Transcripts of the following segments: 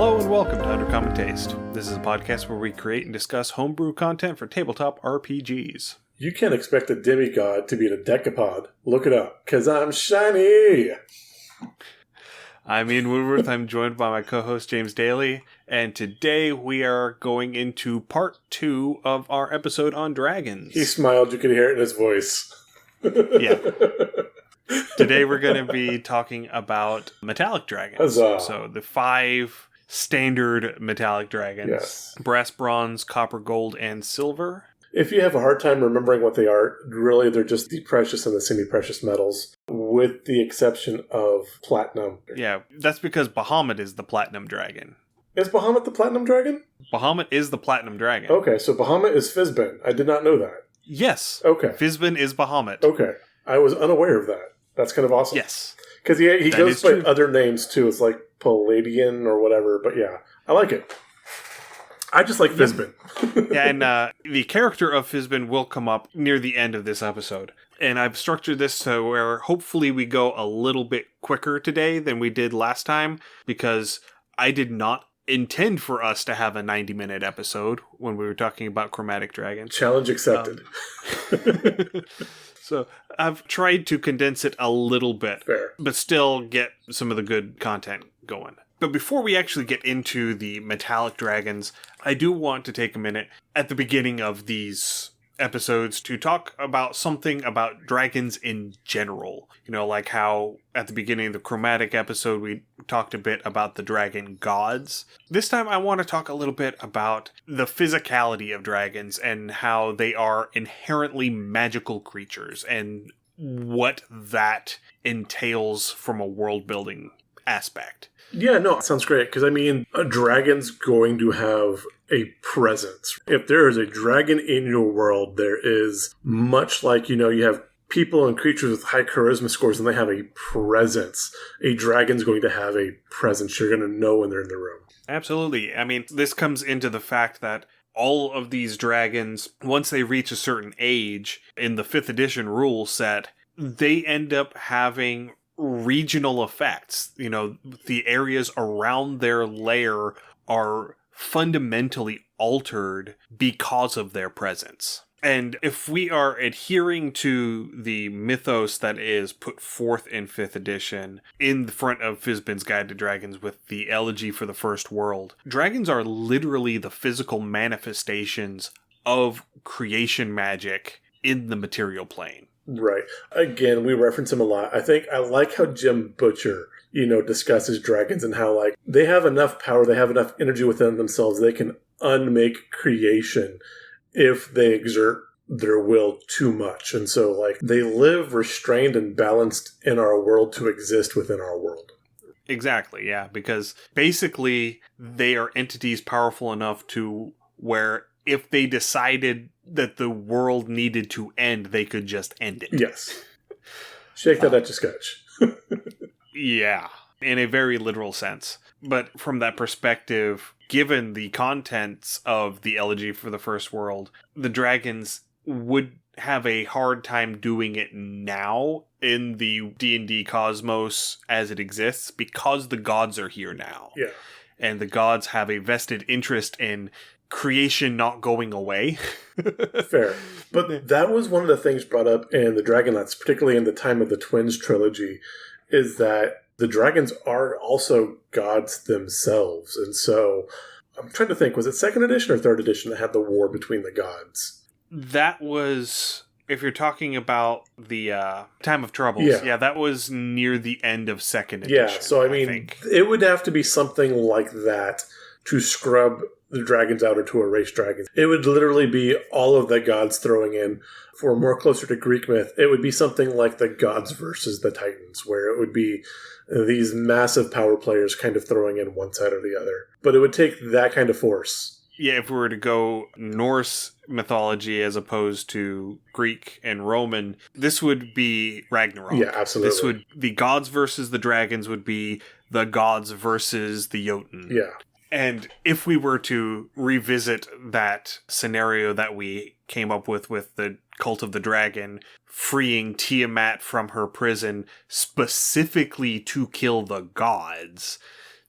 Hello and welcome to Under Common Taste. This is a podcast where we create and discuss homebrew content for tabletop RPGs. You can't expect a demigod to be a decapod. Look it up, because I'm shiny! I'm Ian Woodworth. I'm joined by my co-host James Daly, and today we are going into part 2 of our episode on dragons. He smiled, you could hear it in his voice. Yeah. Today we're going to be talking about metallic dragons. Huzzah. So the 5 standard metallic dragons. Yes. Brass, bronze, copper, gold, and silver. If you have a hard time remembering what they are, really they're just the precious and the semi-precious metals, with the exception of platinum. Yeah, that's because Bahamut is the platinum dragon. Is Bahamut the platinum dragon? Bahamut is the platinum dragon. Okay, so Bahamut is Fizban. I did not know that. Yes. Okay. Fizban is Bahamut. Okay. I was unaware of that. That's kind of awesome. Yes. Because he goes by true. other names too. It's like Palladian or whatever. But yeah, I like it. I just like Fizban. Yeah, and the character of Fizban will come up near the end of this episode. And I've structured this to where hopefully we go a little bit quicker today than we did last time, because I did not intend for us to have a 90-minute episode when we were talking about chromatic dragons. Challenge accepted. So I've tried to condense it a little bit, Fair. but still get some of the good content going. But before we actually get into the metallic dragons, I do want to take a minute at the beginning of these episodes to talk about something about dragons in general. You know, like how at the beginning of the chromatic episode we talked a bit about the dragon gods. This time I want to talk a little bit about the physicality of dragons and how they are inherently magical creatures and what that entails from a world building aspect. Yeah, no, it sounds great. Because, I mean, a dragon's going to have a presence. If there is a dragon in your world, there is much like, you have people and creatures with high charisma scores and they have a presence. A dragon's going to have a presence. You're going to know when they're in the room. Absolutely. I mean, this comes into the fact that all of these dragons, once they reach a certain age in the 5th edition rule set, they end up having regional effects. The areas around their lair are fundamentally altered because of their presence. And if we are adhering to the mythos that is put forth in 5th edition in the front of Fizban's Guide to Dragons with the Elegy for the First World, dragons are literally the physical manifestations of creation magic in the material plane. Right. Again, we reference him a lot. I like how Jim Butcher, discusses dragons and how, they have enough power, they have enough energy within themselves, they can unmake creation if they exert their will too much. And so, they live restrained and balanced in our world to exist within our world. Exactly, yeah, because basically they are entities powerful enough to where if they decided that the world needed to end, they could just end it. Yes. Shake that Etch-a-Sketch. Yeah, in a very literal sense. But from that perspective, given the contents of the Elegy for the First World, the dragons would have a hard time doing it now in the D&D cosmos as it exists because the gods are here now. Yeah. And the gods have a vested interest in creation not going away. Fair. But that was one of the things brought up in the Dragonlance, particularly in the Time of the Twins trilogy, is that the dragons are also gods themselves. And so I'm trying to think, was it 2nd edition or 3rd edition that had the war between the gods? That was, if you're talking about the Time of Troubles, yeah, that was near the end of 2nd edition. Yeah, so I mean, it would have to be something like that to scrub the dragons out or to erase dragons. It would literally be all of the gods throwing in. For more closer to Greek myth, it would be something like the gods versus the titans, where it would be these massive power players kind of throwing in one side or the other. But it would take that kind of force. Yeah, if we were to go Norse mythology as opposed to Greek and Roman, this would be Ragnarok. Yeah, absolutely. The gods versus the dragons would be the gods versus the Jotun. Yeah. And if we were to revisit that scenario that we came up with the Cult of the Dragon freeing Tiamat from her prison specifically to kill the gods,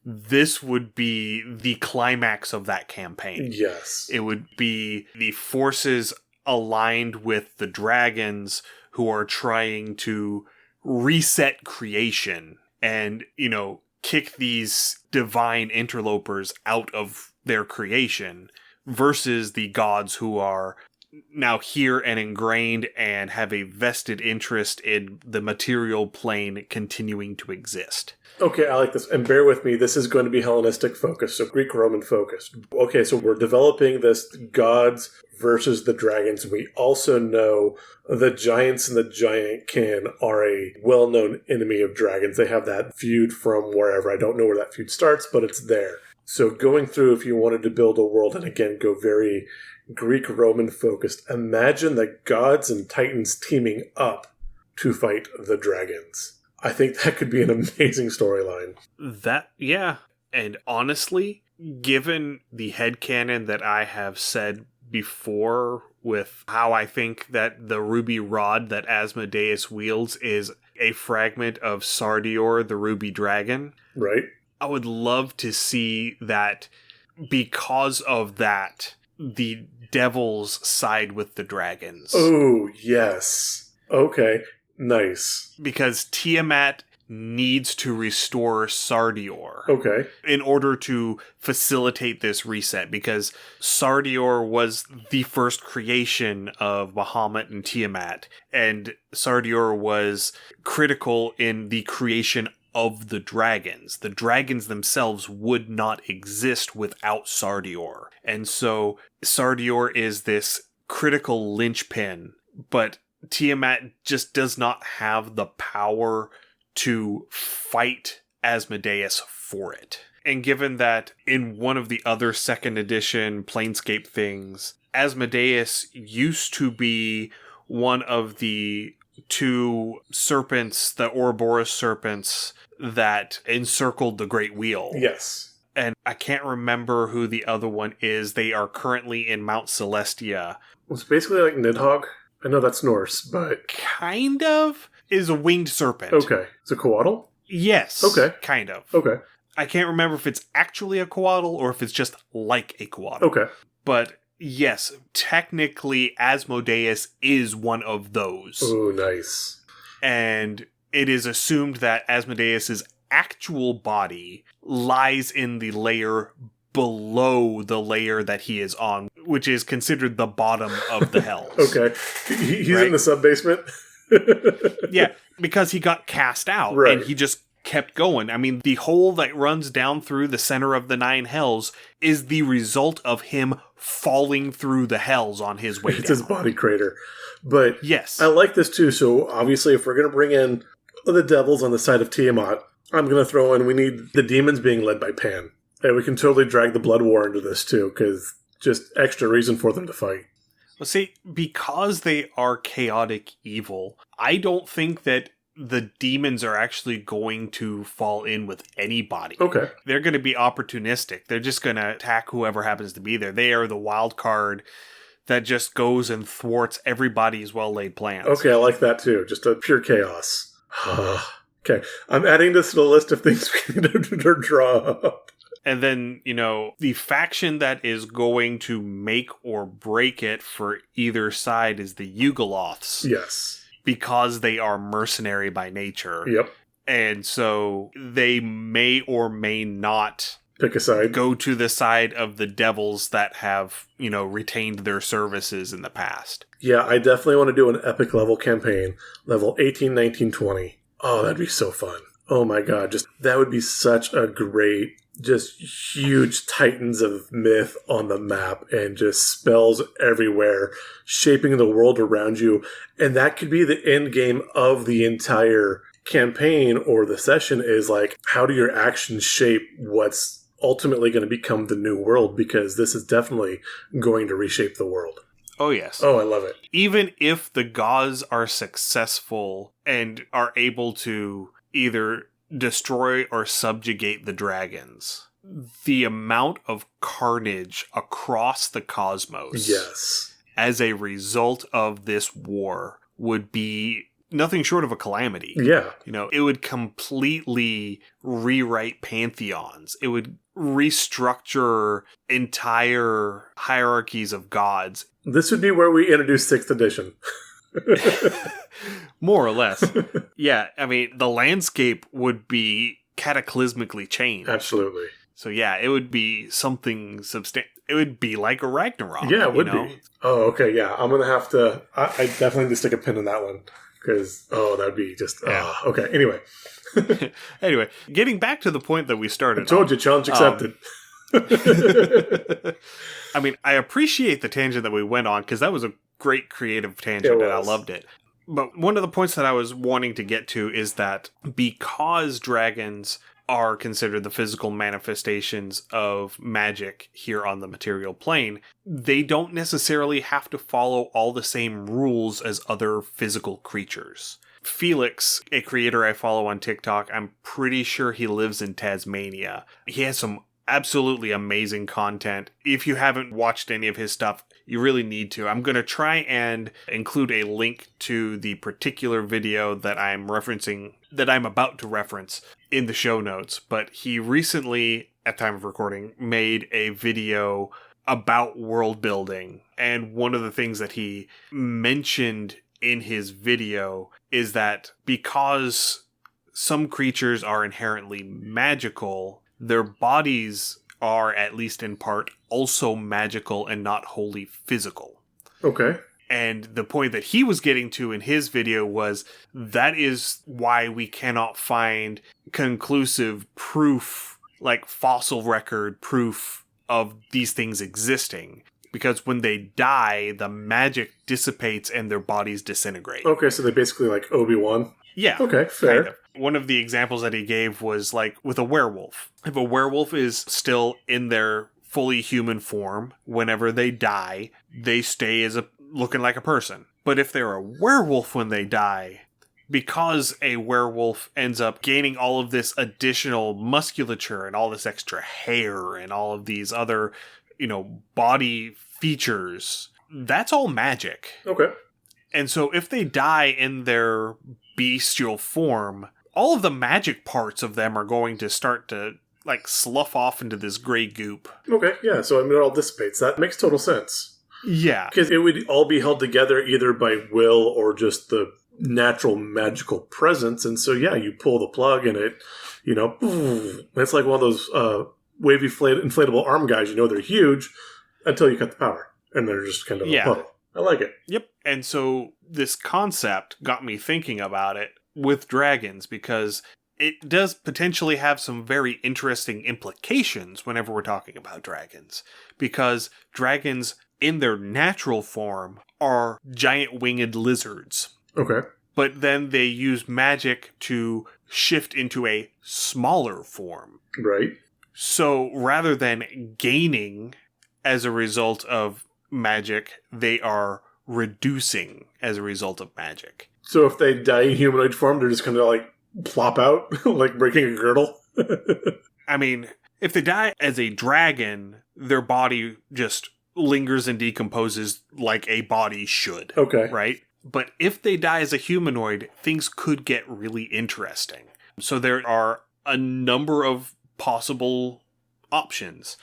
this would be the climax of that campaign. Yes. It would be the forces aligned with the dragons who are trying to reset creation and, kick these divine interlopers out of their creation versus the gods who are now here and ingrained and have a vested interest in the material plane continuing to exist. Okay, I like this. And bear with me, this is going to be Hellenistic focused, so Greek-Roman focused. Okay, so we're developing this gods versus the dragons. We also know the giants and the giant kin are a well-known enemy of dragons. They have that feud from wherever. I don't know where that feud starts, but it's there. So going through, if you wanted to build a world, and again, go very Greek-Roman focused, imagine the gods and titans teaming up to fight the dragons. I think that could be an amazing storyline. Yeah. And honestly, given the headcanon that I have said before with how I think that the ruby rod that Asmodeus wields is a fragment of Sardior, the ruby dragon. Right. I would love to see that because of that, the devils side with the dragons. Oh, yes. Okay. Nice. Because Tiamat needs to restore Sardior. Okay. In order to facilitate this reset, because Sardior was the first creation of Bahamut and Tiamat, and Sardior was critical in the creation of the dragons. The dragons themselves would not exist without Sardior. And so Sardior is this critical linchpin, but Tiamat just does not have the power to fight Asmodeus for it. And given that in one of the other second edition Planescape things, Asmodeus used to be one of the two serpents, the Ouroboros serpents, that encircled the Great Wheel. Yes. And I can't remember who the other one is. They are currently in Mount Celestia. It's basically like Nidhogg. I know that's Norse, but... Kind of is a winged serpent. Okay. It's a Coatl? Yes. Okay. Kind of. Okay. I can't remember if it's actually a Coatl or if it's just like a Coatl. Okay. But yes, technically Asmodeus is one of those. Oh, nice. And it is assumed that Asmodeus's actual body lies in the layer below the layer that he is on, which is considered the bottom of the hells. Okay. He's right? In the sub-basement? Yeah, because he got cast out, right. And he just kept going. I mean, the hole that runs down through the center of the 9 hells is the result of him falling through the hells on his way down. It's his body crater. But yes. I like this too. So obviously, if we're going to bring in the devils on the side of Tiamat, I'm going to throw in, we need the demons being led by Pan. And we can totally drag the Blood War into this too, because just extra reason for them to fight. Well, see, because they are chaotic evil, I don't think that the demons are actually going to fall in with anybody. Okay. They're going to be opportunistic. They're just going to attack whoever happens to be there. They are the wild card that just goes and thwarts everybody's well-laid plans. Okay, I like that too. Just a pure chaos. Okay, I'm adding this to the list of things we need to draw up. And then, the faction that is going to make or break it for either side is the Yugoloths. Yes. Because they are mercenary by nature. Yep. And so they may or may not pick a side. Go to the side of the devils that have, retained their services in the past. Yeah, I definitely want to do an epic level campaign. Level 18, 19, 20. Oh, that'd be so fun. Oh my god, that would be such a great, just huge titans of myth on the map and just spells everywhere, shaping the world around you. And that could be the end game of the entire campaign or the session is like, how do your actions shape what's ultimately going to become the new world? Because this is definitely going to reshape the world. Oh, yes. Oh, I love it. Even if the gods are successful and are able to either destroy or subjugate the dragons, the amount of carnage across the cosmos yes. as a result of this war would be nothing short of a calamity. Yeah. It would completely rewrite pantheons. It would restructure entire hierarchies of gods. This would be where we introduce 6th edition. More or less. Yeah, I mean, the landscape would be cataclysmically changed. Absolutely. So yeah, it would be something substantial. It would be like a Ragnarok. Yeah, it would be. Oh, okay, yeah. I'm going to have to... I definitely need to stick a pin in that one. Because, that would be just... Yeah. Okay, anyway. Anyway, getting back to the point that we started I told you, challenge accepted. I mean, I appreciate the tangent that we went on, because that was a great creative tangent, and I loved it. But one of the points that I was wanting to get to is that because dragons are considered the physical manifestations of magic here on the material plane, they don't necessarily have to follow all the same rules as other physical creatures. Felix, a creator I follow on TikTok, I'm pretty sure he lives in Tasmania. He has some absolutely amazing content. If you haven't watched any of his stuff, you really need to. I'm going to try and include a link to the particular video that I'm about to reference in the show notes. But he recently, at time of recording, made a video about world building. And one of the things that he mentioned in his video is that because some creatures are inherently magical, their bodies are, at least in part, also magical and not wholly physical. Okay. And the point that he was getting to in his video was that is why we cannot find conclusive proof, like fossil record proof of these things existing. Because when they die, the magic dissipates and their bodies disintegrate. Okay, so they basically like Obi-Wan? Yeah. Okay, fair. Kind of. One of the examples that he gave was like with a werewolf. If a werewolf is still in their fully human form, whenever they die, they stay as looking like a person. But if they're a werewolf when they die, because a werewolf ends up gaining all of this additional musculature and all this extra hair and all of these other, body features, that's all magic. Okay. And so if they die in their bestial form, all of the magic parts of them are going to start to slough off into this gray goop. Okay, yeah, so it all dissipates. That makes total sense. Yeah. Because it would all be held together either by will or just the natural magical presence. And so, yeah, you pull the plug and it, it's like one of those wavy inflatable arm guys. They're huge until you cut the power. And they're just kind of a puddle. I like it. Yep. And so this concept got me thinking about it with dragons, because it does potentially have some very interesting implications whenever we're talking about dragons. Because dragons, in their natural form, are giant winged lizards. Okay. But then they use magic to shift into a smaller form. Right. So rather than gaining as a result of magic, they are reducing as a result of magic. So if they die in humanoid form, they're just going to plop out, like breaking a girdle? I mean, if they die as a dragon, their body just lingers and decomposes like a body should. Okay. Right? But if they die as a humanoid, things could get really interesting. So there are a number of possible options.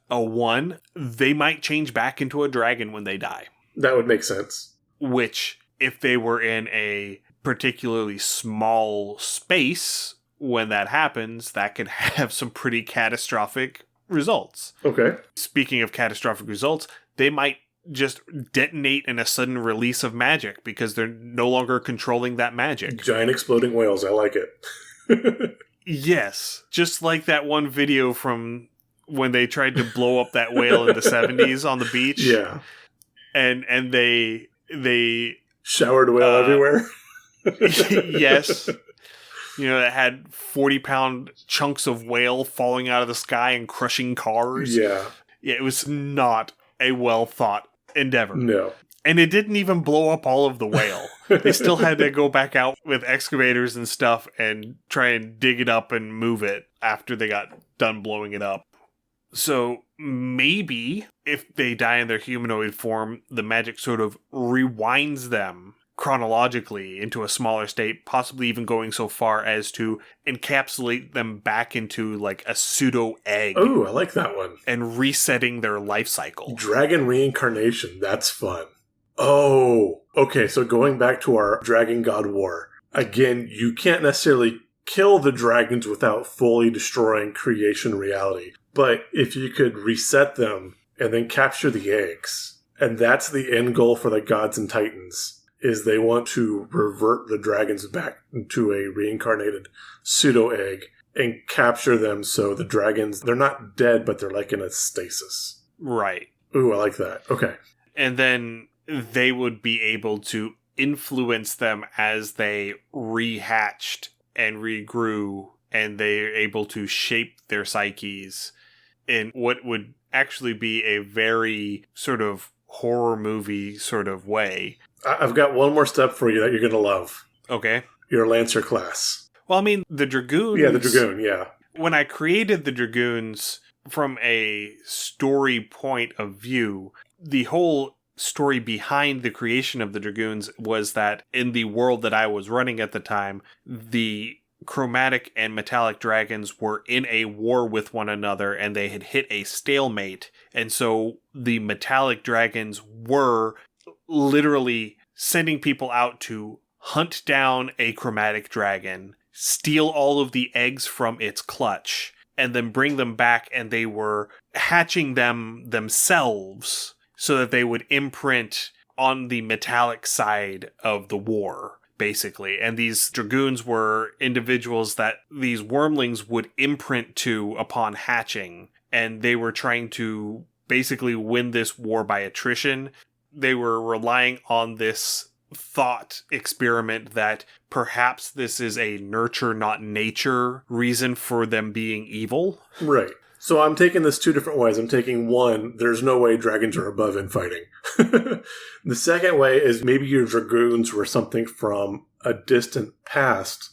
One, they might change back into a dragon when they die. That would make sense. Which, if they were in a particularly small space when that happens, that could have some pretty catastrophic results. Okay. Speaking of catastrophic results, they might just detonate in a sudden release of magic because they're no longer controlling that magic. Giant exploding whales. I like it. Yes. Just like that one video from when they tried to blow up that whale in the 70s on the beach. Yeah. And they showered whale everywhere. Yes. That had 40-pound chunks of whale falling out of the sky and crushing cars. Yeah. Yeah, it was not a well-thought endeavor. No. And it didn't even blow up all of the whale. They still had to go back out with excavators and stuff and try and dig it up and move it after they got done blowing it up. So maybe if they die in their humanoid form, the magic sort of rewinds them chronologically into a smaller state, possibly even going so far as to encapsulate them back into like a pseudo egg. Oh, I like that one. And resetting their life cycle. Dragon reincarnation. That's fun. Oh, okay. So going back to our Dragon God War. Again, you can't necessarily kill the dragons without fully destroying creation reality. But if you could reset them and then capture the eggs, and that's the end goal for the gods and titans, is they want to revert the dragons back into a reincarnated pseudo-egg and capture them so the dragons, they're not dead, but they're like in a stasis. Right. Ooh, I like that. Okay. And then they would be able to influence them as they rehatched and regrew, and they're able to shape their psyches in what would actually be a very sort of horror movie sort of way. I've got one more step for you that you're going to love. Okay. Your Lancer class. Well, I mean, the Dragoons... Yeah, the Dragoon, yeah. When I created the Dragoons from a story point of view, the whole story behind the creation of the Dragoons was that in the world that I was running at the time, the chromatic and metallic dragons were in a war with one another and they had hit a stalemate. And so the metallic dragons were literally sending people out to hunt down a chromatic dragon, steal all of the eggs from its clutch, and then bring them back, and they were hatching them themselves so that they would imprint on the metallic side of the war, basically. And these dragoons were individuals that these wormlings would imprint to upon hatching, and they were trying to basically win this war by attrition. They were relying on this thought experiment that perhaps this is a nurture, not nature reason for them being evil. Right. So I'm taking this two different ways. I'm taking one, there's no way dragons are above in fighting. The second way is maybe your dragoons were something from a distant past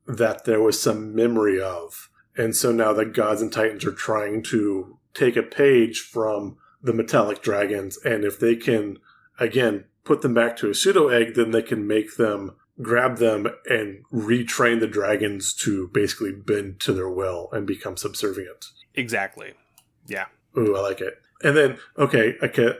that there was some memory of. And so now the gods and titans are trying to take a page from the metallic dragons. And if they can, again, put them back to a pseudo-egg, then they can make them, grab them, and retrain the dragons to basically bend to their will and become subservient. Exactly. Yeah. Ooh, I like it. And then, okay,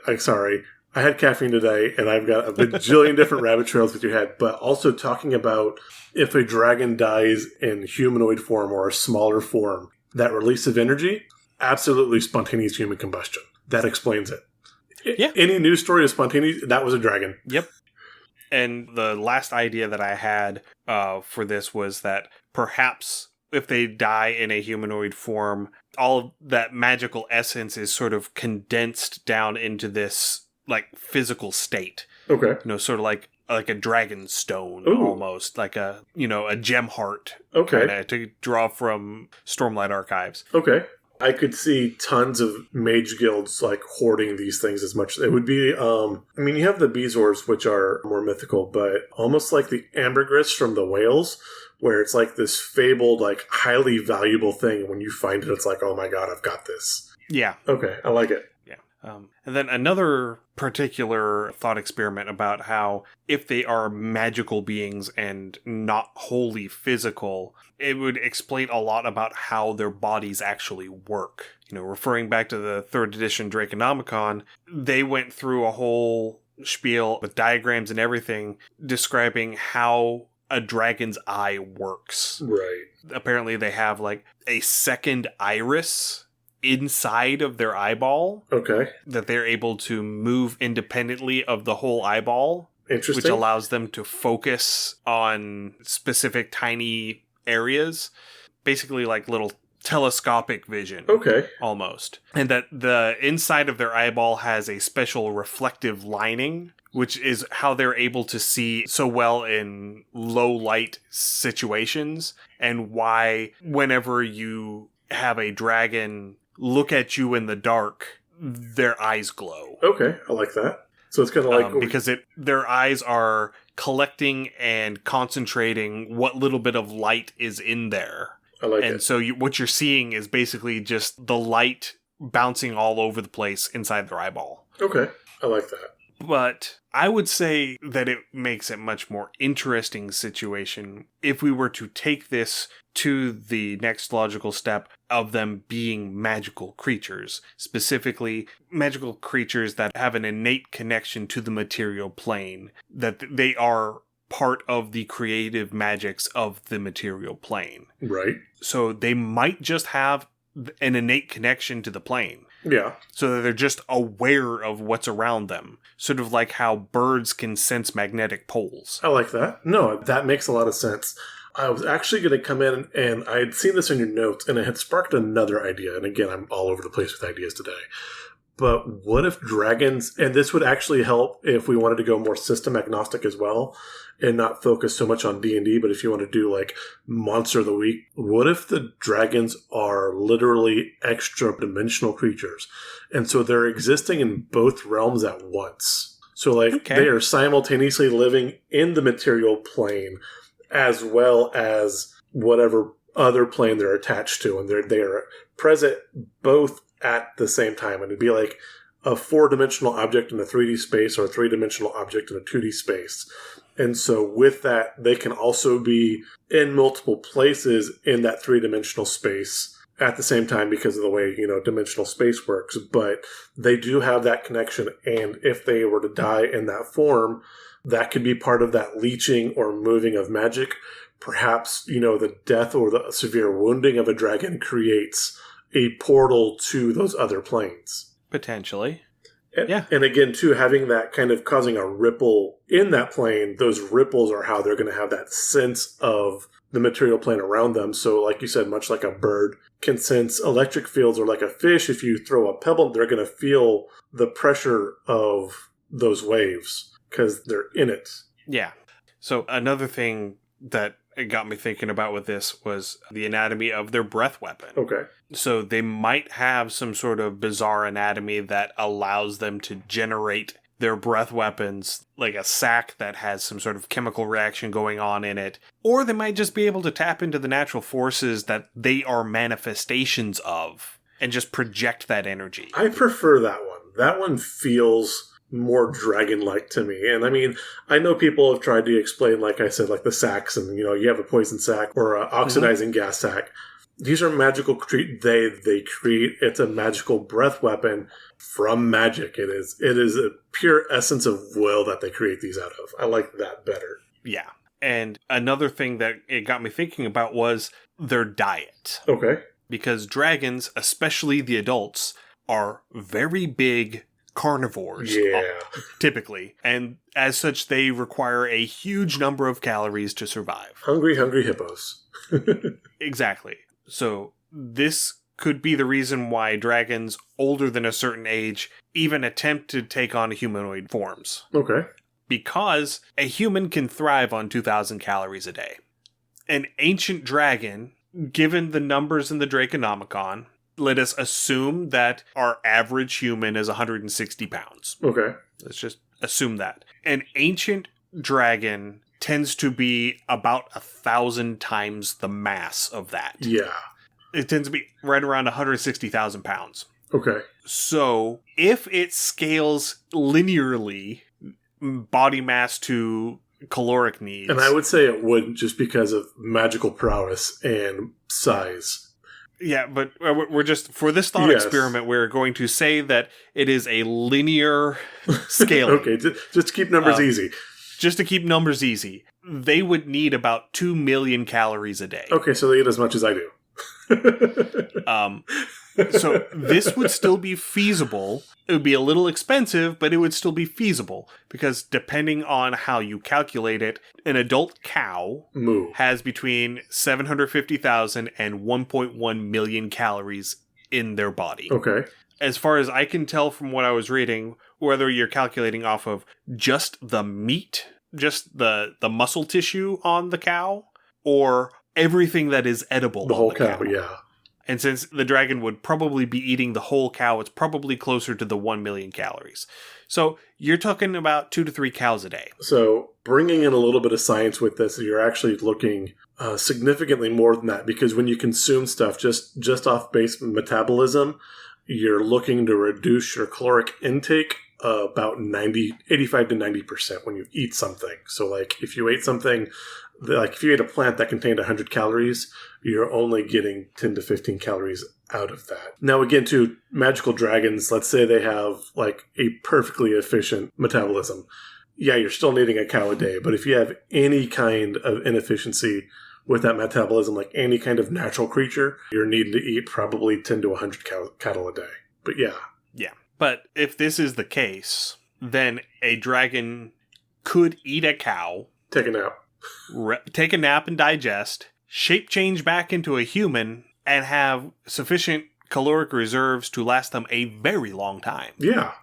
I'm sorry. I had caffeine today, and I've got a bajillion different rabbit trails with your head, but also talking about if a dragon dies in humanoid form or a smaller form, that release of energy, absolutely spontaneous human combustion. That explains it. Yeah. Any news story of spontaneous, that was a dragon. Yep. And the last idea that I had for this was that perhaps if they die in a humanoid form, all of that magical essence is sort of condensed down into this like physical state. Okay. You know, sort of like a dragon stone. Ooh. Almost like a gem heart. Okay. Kinda, to draw from Stormlight Archives. Okay. I could see tons of mage guilds like hoarding these things as much. It would be, you have the Bezoars, which are more mythical, but almost like the ambergris from the whales, where it's like this fabled, like highly valuable thing. When you find it, it's like, oh my god, I've got this. Yeah. Okay, I like it. Yeah. And then another particular thought experiment about how if they are magical beings and not wholly physical, it would explain a lot about how their bodies actually work. You know, referring back to the 3rd edition Draconomicon, they went through a whole spiel with diagrams and everything describing how a dragon's eye works. Right. Apparently they have like a second iris inside of their eyeball. Okay. That they're able to move independently of the whole eyeball. Interesting. Which allows them to focus on specific tiny areas. Basically like little telescopic vision. Okay. Almost. And that the inside of their eyeball has a special reflective lining, which is how they're able to see so well in low light situations, and why whenever you have a dragon look at you in the dark, their eyes glow. Okay, I like that. So it's kind of like... because their eyes are collecting and concentrating what little bit of light is in there. I like it. And so what you're seeing is basically just the light bouncing all over the place inside their eyeball. Okay, I like that. But I would say that it makes it much more interesting situation if we were to take this to the next logical step of them being magical creatures, specifically magical creatures that have an innate connection to the material plane, that they are part of the creative magics of the material plane. Right. So they might just have an innate connection to the plane. Yeah. So that they're just aware of what's around them. Sort of like how birds can sense magnetic poles. I like that. No, that makes a lot of sense. I was actually going to come in and I had seen this in your notes and it had sparked another idea. And again, I'm all over the place with ideas today. But what if dragons, and this would actually help if we wanted to go more system agnostic as well and not focus so much on D&D, but if you want to do like Monster of the Week, what if the dragons are literally extra dimensional creatures? And so they're existing in both realms at once. So like they are simultaneously living in the material plane as well as whatever other plane they're attached to. And they are present both at the same time. And it'd be like a 4-dimensional object in a 3D space or a 3-dimensional object in a 2D space. And so with that, they can also be in multiple places in that 3-dimensional space at the same time because of the way, dimensional space works. But they do have that connection. And if they were to die in that form, that could be part of that leeching or moving of magic. Perhaps, the death or the severe wounding of a dragon creates a portal to those other planes. Potentially. Yeah. And again, too, having that kind of causing a ripple in that plane, those ripples are how they're going to have that sense of the material plane around them. So like you said, much like a bird can sense electric fields, or like a fish, if you throw a pebble, they're going to feel the pressure of those waves because they're in it. Yeah. So another thing that it got me thinking about with this was the anatomy of their breath weapon. Okay. So they might have some sort of bizarre anatomy that allows them to generate their breath weapons, like a sac that has some sort of chemical reaction going on in it. Or they might just be able to tap into the natural forces that they are manifestations of and just project that energy. I prefer that one. That one feels more dragon-like to me. And I mean, I know people have tried to explain, like I said, like the sacs and, you have a poison sac or an oxidizing gas sac. These are magical they create. It's a magical breath weapon from magic. It is a pure essence of will that they create these out of. I like that better. Yeah. And another thing that it got me thinking about was their diet. Okay. Because dragons, especially the adults, are very big carnivores, typically. And as such, they require a huge number of calories to survive. Hungry hippos. Exactly. So this could be the reason why dragons older than a certain age even attempt to take on humanoid forms. Okay. Because a human can thrive on 2,000 calories a day. An ancient dragon, given the numbers in the Draconomicon, let us assume that our average human is 160 pounds. Okay. Let's just assume that. An ancient dragon tends to be about 1,000 times the mass of that. Yeah. It tends to be right around 160,000 pounds. Okay. So if it scales linearly, body mass to caloric needs. And I would say it wouldn't, just because of magical prowess and size. Yeah, but we're just, for this thought experiment, we're going to say that it is a linear scaling. Okay, just to keep numbers easy. Just to keep numbers easy. They would need about 2 million calories a day. Okay, so they eat as much as I do. So this would still be feasible. It would be a little expensive, but it would still be feasible. Because depending on how you calculate it, an adult cow has between 750,000 and 1.1 million calories in their body. Okay. As far as I can tell from what I was reading, whether you're calculating off of just the meat, just the muscle tissue on the cow, or everything that is edible. The whole cow, yeah. And since the dragon would probably be eating the whole cow, it's probably closer to the 1 million calories. So you're talking about 2 to 3 cows a day. So bringing in a little bit of science with this, you're actually looking significantly more than that, because when you consume stuff just off base metabolism, you're looking to reduce your caloric intake about 85 to 90% when you eat something. So like if you ate something, like if you ate a plant that contained 100 calories, you're only getting 10 to 15 calories out of that. Now again, to magical dragons, let's say they have like a perfectly efficient metabolism. Yeah, you're still needing a cow a day, but if you have any kind of inefficiency with that metabolism, like any kind of natural creature, you're needing to eat probably 10 to 100 cattle a day. But yeah. Yeah. But if this is the case, then a dragon could eat a cow, Take a nap. Take a nap and digest, shape change back into a human, and have sufficient caloric reserves to last them a very long time. Yeah,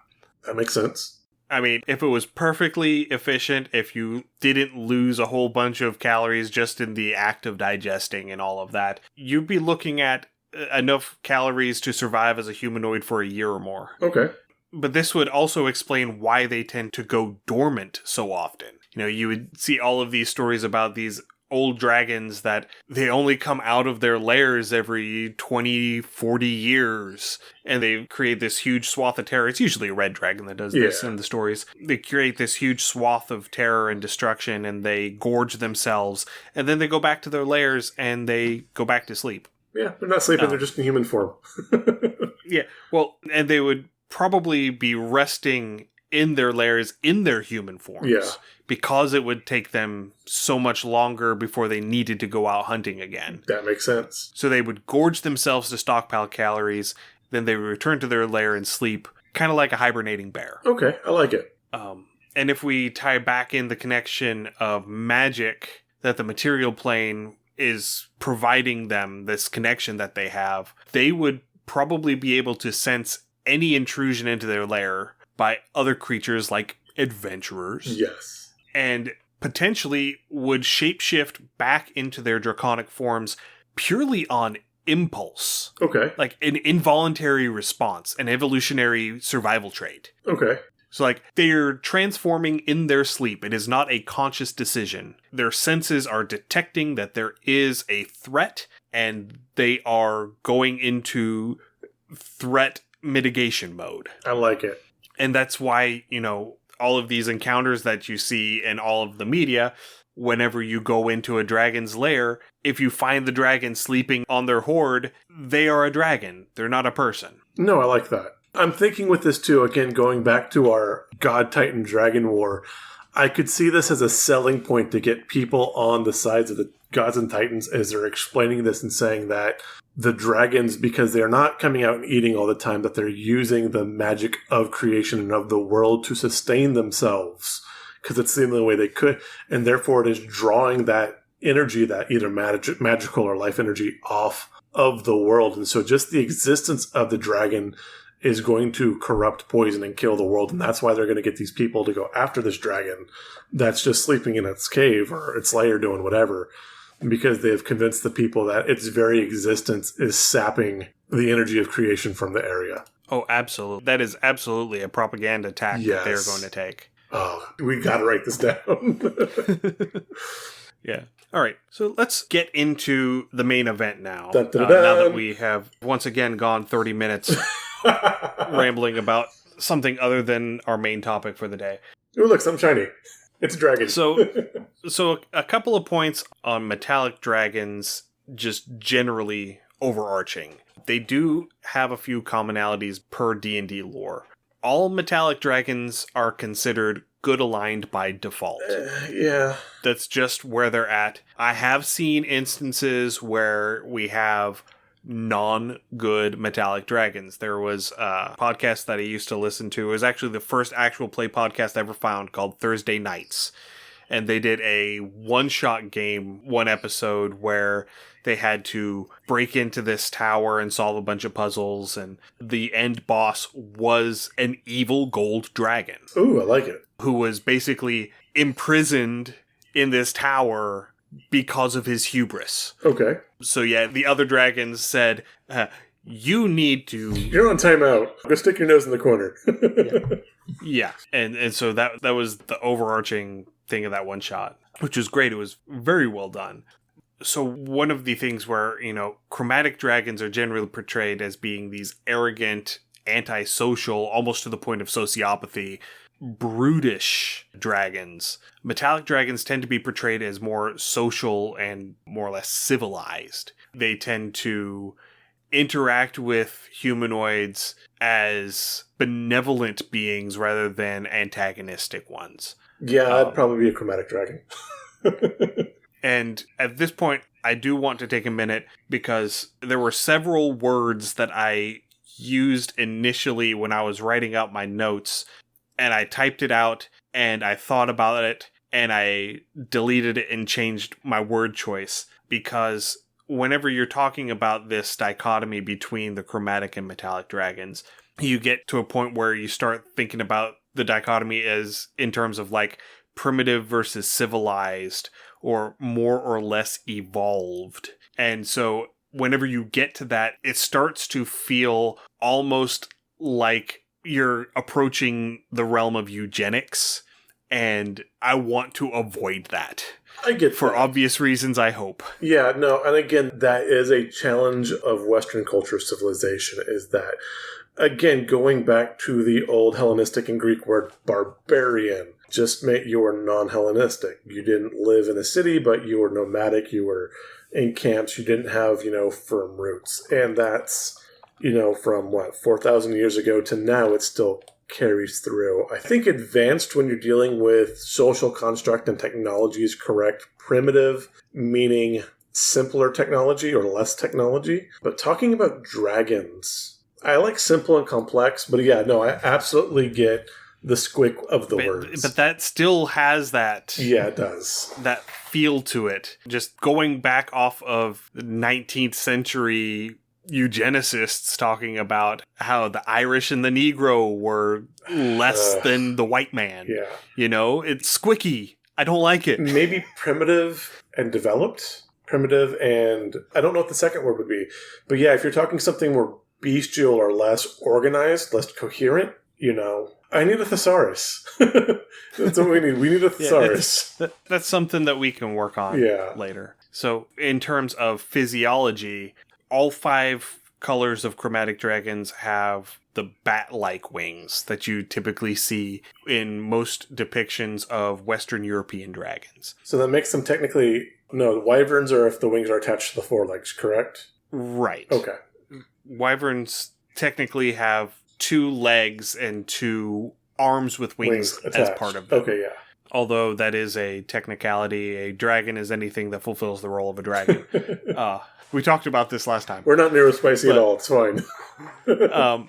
that makes sense. I mean, if it was perfectly efficient, if you didn't lose a whole bunch of calories just in the act of digesting and all of that, you'd be looking at enough calories to survive as a humanoid for a year or more. Okay. But this would also explain why they tend to go dormant so often. You know, you would see all of these stories about these old dragons that they only come out of their lairs every 20, 40 years, and they create this huge swath of terror. It's usually a red dragon that does this in the stories. They create this huge swath of terror and destruction, and they gorge themselves, and then they go back to their lairs, and they go back to sleep. Yeah, they're not sleeping, they're just in human form. Yeah, well, and they would probably be resting in their lairs in their human forms. Yeah. Because it would take them so much longer before they needed to go out hunting again. That makes sense. So they would gorge themselves to stockpile calories, then they would return to their lair and sleep, kind of like a hibernating bear. Okay, I like it. And if we tie back in the connection of magic, that the material plane is providing them this connection that they have, they would probably be able to sense any intrusion into their lair by other creatures like adventurers. Yes. And potentially would shapeshift back into their draconic forms purely on impulse. Okay. Like an involuntary response, an evolutionary survival trait. Okay. So like they're transforming in their sleep. It is not a conscious decision. Their senses are detecting that there is a threat, and they are going into threat mitigation mode. I like it. And that's why, you know, all of these encounters that you see in all of the media, whenever you go into a dragon's lair, if you find the dragon sleeping on their hoard, they are a dragon. They're not a person. No, I like that. I'm thinking with this too, again, going back to our God Titan Dragon War, I could see this as a selling point to get people on the sides of the gods and titans as they're explaining this and saying that the dragons, because they're not coming out and eating all the time, that they're using the magic of creation and of the world to sustain themselves, because it's the only way they could, and therefore it is drawing that energy, that either magical or life energy, off of the world. And so just the existence of the dragon is going to corrupt, poison, and kill the world, and that's why they're going to get these people to go after this dragon that's just sleeping in its cave or its lair doing whatever, because they've convinced the people that its very existence is sapping the energy of creation from the area. Oh, absolutely. That is absolutely a propaganda tack that they're going to take. Oh, we got to write this down. Yeah. All right. So let's get into the main event now. Dun, dun, dun, now dun. that we have once again gone 30 minutes rambling about something other than our main topic for the day. Oh, look, something shiny. It's a dragon. So a couple of points on metallic dragons, just generally overarching. They do have a few commonalities per D&D lore. All metallic dragons are considered good aligned by default. Yeah. That's just where they're at. I have seen instances where we have non-good metallic dragons. There was a podcast that I used to listen to. It was actually the first actual play podcast I ever found, called Thursday Nights. And they did a one-shot game, one episode, where they had to break into this tower and solve a bunch of puzzles, and the end boss was an evil gold dragon. Ooh, I like it. Who was basically imprisoned in this tower because of his hubris. Okay. So yeah, the other dragons said, you need to... You're on timeout. Go stick your nose in the corner. Yeah. And so that was the overarching thing of that one shot, which was great. It was very well done. So one of the things where, you know, chromatic dragons are generally portrayed as being these arrogant, antisocial, almost to the point of sociopathy, brutish dragons. Metallic dragons tend to be portrayed as more social and more or less civilized. They tend to interact with humanoids as benevolent beings rather than antagonistic ones. Yeah, I'd probably be a chromatic dragon. And at this point, I do want to take a minute because there were several words that I used initially when I was writing out my notes, and I typed it out and I thought about it and I deleted it and changed my word choice, because whenever you're talking about this dichotomy between the chromatic and metallic dragons, you get to a point where you start thinking about the dichotomy as in terms of like primitive versus civilized, or more or less evolved. And so whenever you get to that, it starts to feel almost like you're approaching the realm of eugenics, and I want to avoid that. I get for that. obvious reasons, I hope. Yeah, no, and again, that is a challenge of Western culture civilization, is that, again, going back to the old Hellenistic and Greek word barbarian, just meant you were non-Hellenistic. You didn't live in a city, but you were nomadic, you were in camps, you didn't have, firm roots. And that's, from 4,000 years ago to now, it still carries through. I think advanced, when you're dealing with social construct and technology, is correct. Primitive, meaning simpler technology or less technology. But talking about dragons, I like simple and complex, but yeah, no, I absolutely get the squick of the words. But that still has that... Yeah, it does. That feel to it. Just going back off of the 19th century eugenicists talking about how the Irish and the Negro were less than the white man. Yeah. It's squicky. I don't like it. Maybe primitive and developed. Primitive and... I don't know what the second word would be. But yeah, if you're talking something more bestial or less organized, less coherent, I need a thesaurus. That's what we need. We need a thesaurus. That's something that we can work on later. So in terms of physiology, all 5 colors of chromatic dragons have the bat-like wings that you typically see in most depictions of Western European dragons. So that makes them technically... No, the wyverns are if the wings are attached to the forelegs, correct? Right. Okay. Wyverns technically have 2 legs and 2 arms with wings as part of them. Okay, yeah. Although that is a technicality. A dragon is anything that fulfills the role of a dragon. We talked about this last time. We're not neurospicy at all. It's fine.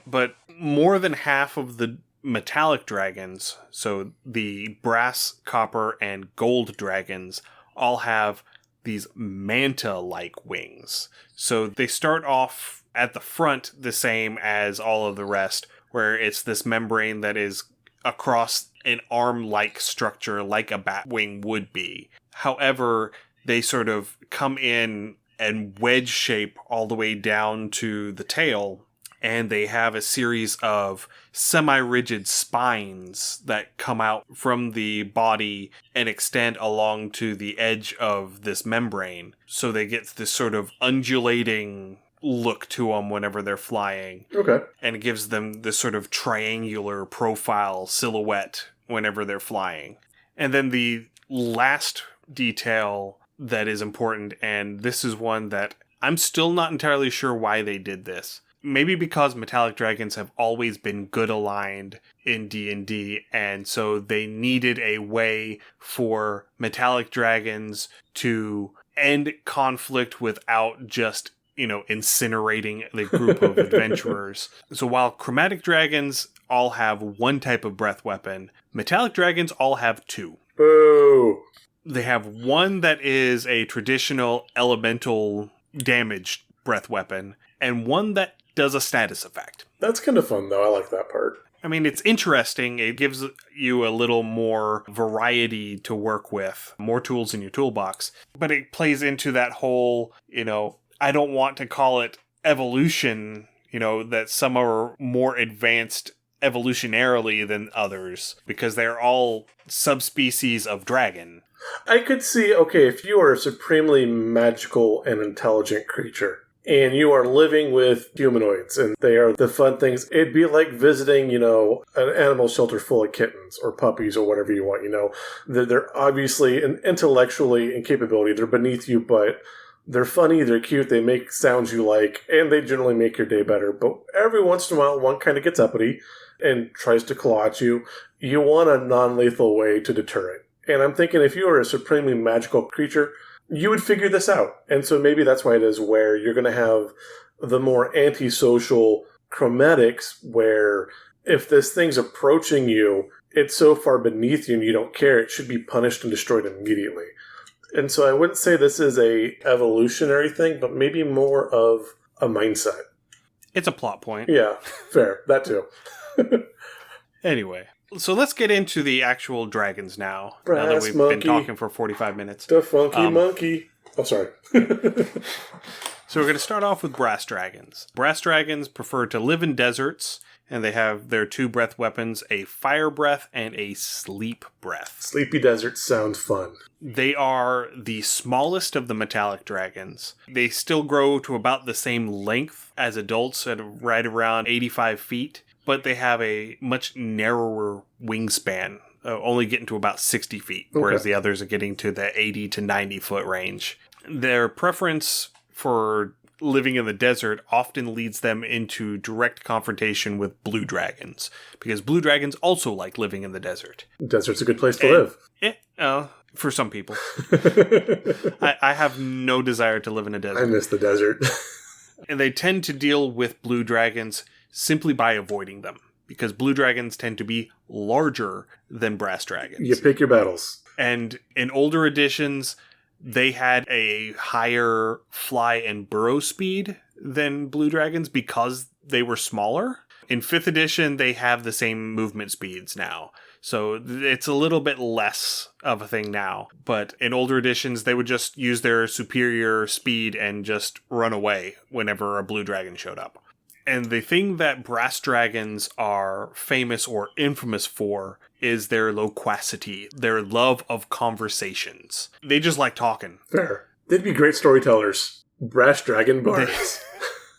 But more than half of the metallic dragons, so the brass, copper, and gold dragons, all have these manta-like wings. So they start off at the front the same as all of the rest, where it's this membrane that is across an arm-like structure like a bat wing would be. However, they sort of come in and wedge shape all the way down to the tail, and they have a series of semi-rigid spines that come out from the body and extend along to the edge of this membrane. So they get this sort of undulating look to them whenever they're flying. Okay. And it gives them this sort of triangular profile silhouette whenever they're flying. And then the last detail that is important, and this is one that I'm still not entirely sure why they did this. Maybe because metallic dragons have always been good aligned in D&D, and so they needed a way for metallic dragons to end conflict without just, incinerating the group of adventurers. So while chromatic dragons all have one type of breath weapon, metallic dragons all have 2. Boo! They have one that is a traditional elemental damage breath weapon, and one that does a status effect. That's kind of fun, though. I like that part. I mean, it's interesting. It gives you a little more variety to work with, more tools in your toolbox. But it plays into that whole, I don't want to call it evolution, that some are more advanced evolutionarily than others, because they're all subspecies of dragon. I could see, okay, if you are a supremely magical and intelligent creature, and you are living with humanoids, and they are the fun things. It'd be like visiting, an animal shelter full of kittens or puppies or whatever you want, They're obviously, and intellectually and capability, they're beneath you, but they're funny, they're cute, they make sounds you like, and they generally make your day better. But every once in a while, one kind of gets uppity and tries to claw at you. You want a non-lethal way to deter it. And I'm thinking if you were a supremely magical creature, you would figure this out. And so maybe that's why it is where you're going to have the more antisocial chromatics, where if this thing's approaching you, it's so far beneath you and you don't care, it should be punished and destroyed immediately. And so I wouldn't say this is a evolutionary thing, but maybe more of a mindset. It's a plot point. Yeah, fair. That too. Anyway, so let's get into the actual dragons now. Brass now that we've monkey. been talking for 45 minutes. The funky monkey. Oh, sorry. So we're going to start off with brass dragons. Brass dragons prefer to live in deserts, and they have their 2 breath weapons, a fire breath and a sleep breath. Sleepy deserts sound fun. They are the smallest of the metallic dragons. They still grow to about the same length as adults at right around 85 feet, but they have a much narrower wingspan, only getting to about 60 feet, whereas the others are getting to the 80 to 90 foot range. Their preference for living in the desert often leads them into direct confrontation with blue dragons, because blue dragons also like living in the desert. Desert's a good place to live. For some people. I have no desire to live in a desert. I miss the desert. And they tend to deal with blue dragons simply by avoiding them, because blue dragons tend to be larger than brass dragons. You pick your battles. And in older editions, they had a higher fly and burrow speed than blue dragons because they were smaller. In 5th edition, they have the same movement speeds now. So it's a little bit less of a thing now. But in older editions, they would just use their superior speed and just run away whenever a blue dragon showed up. And the thing that brass dragons are famous or infamous for is their loquacity, their love of conversations. They just like talking. Fair. They'd be great storytellers. Brass dragon bards.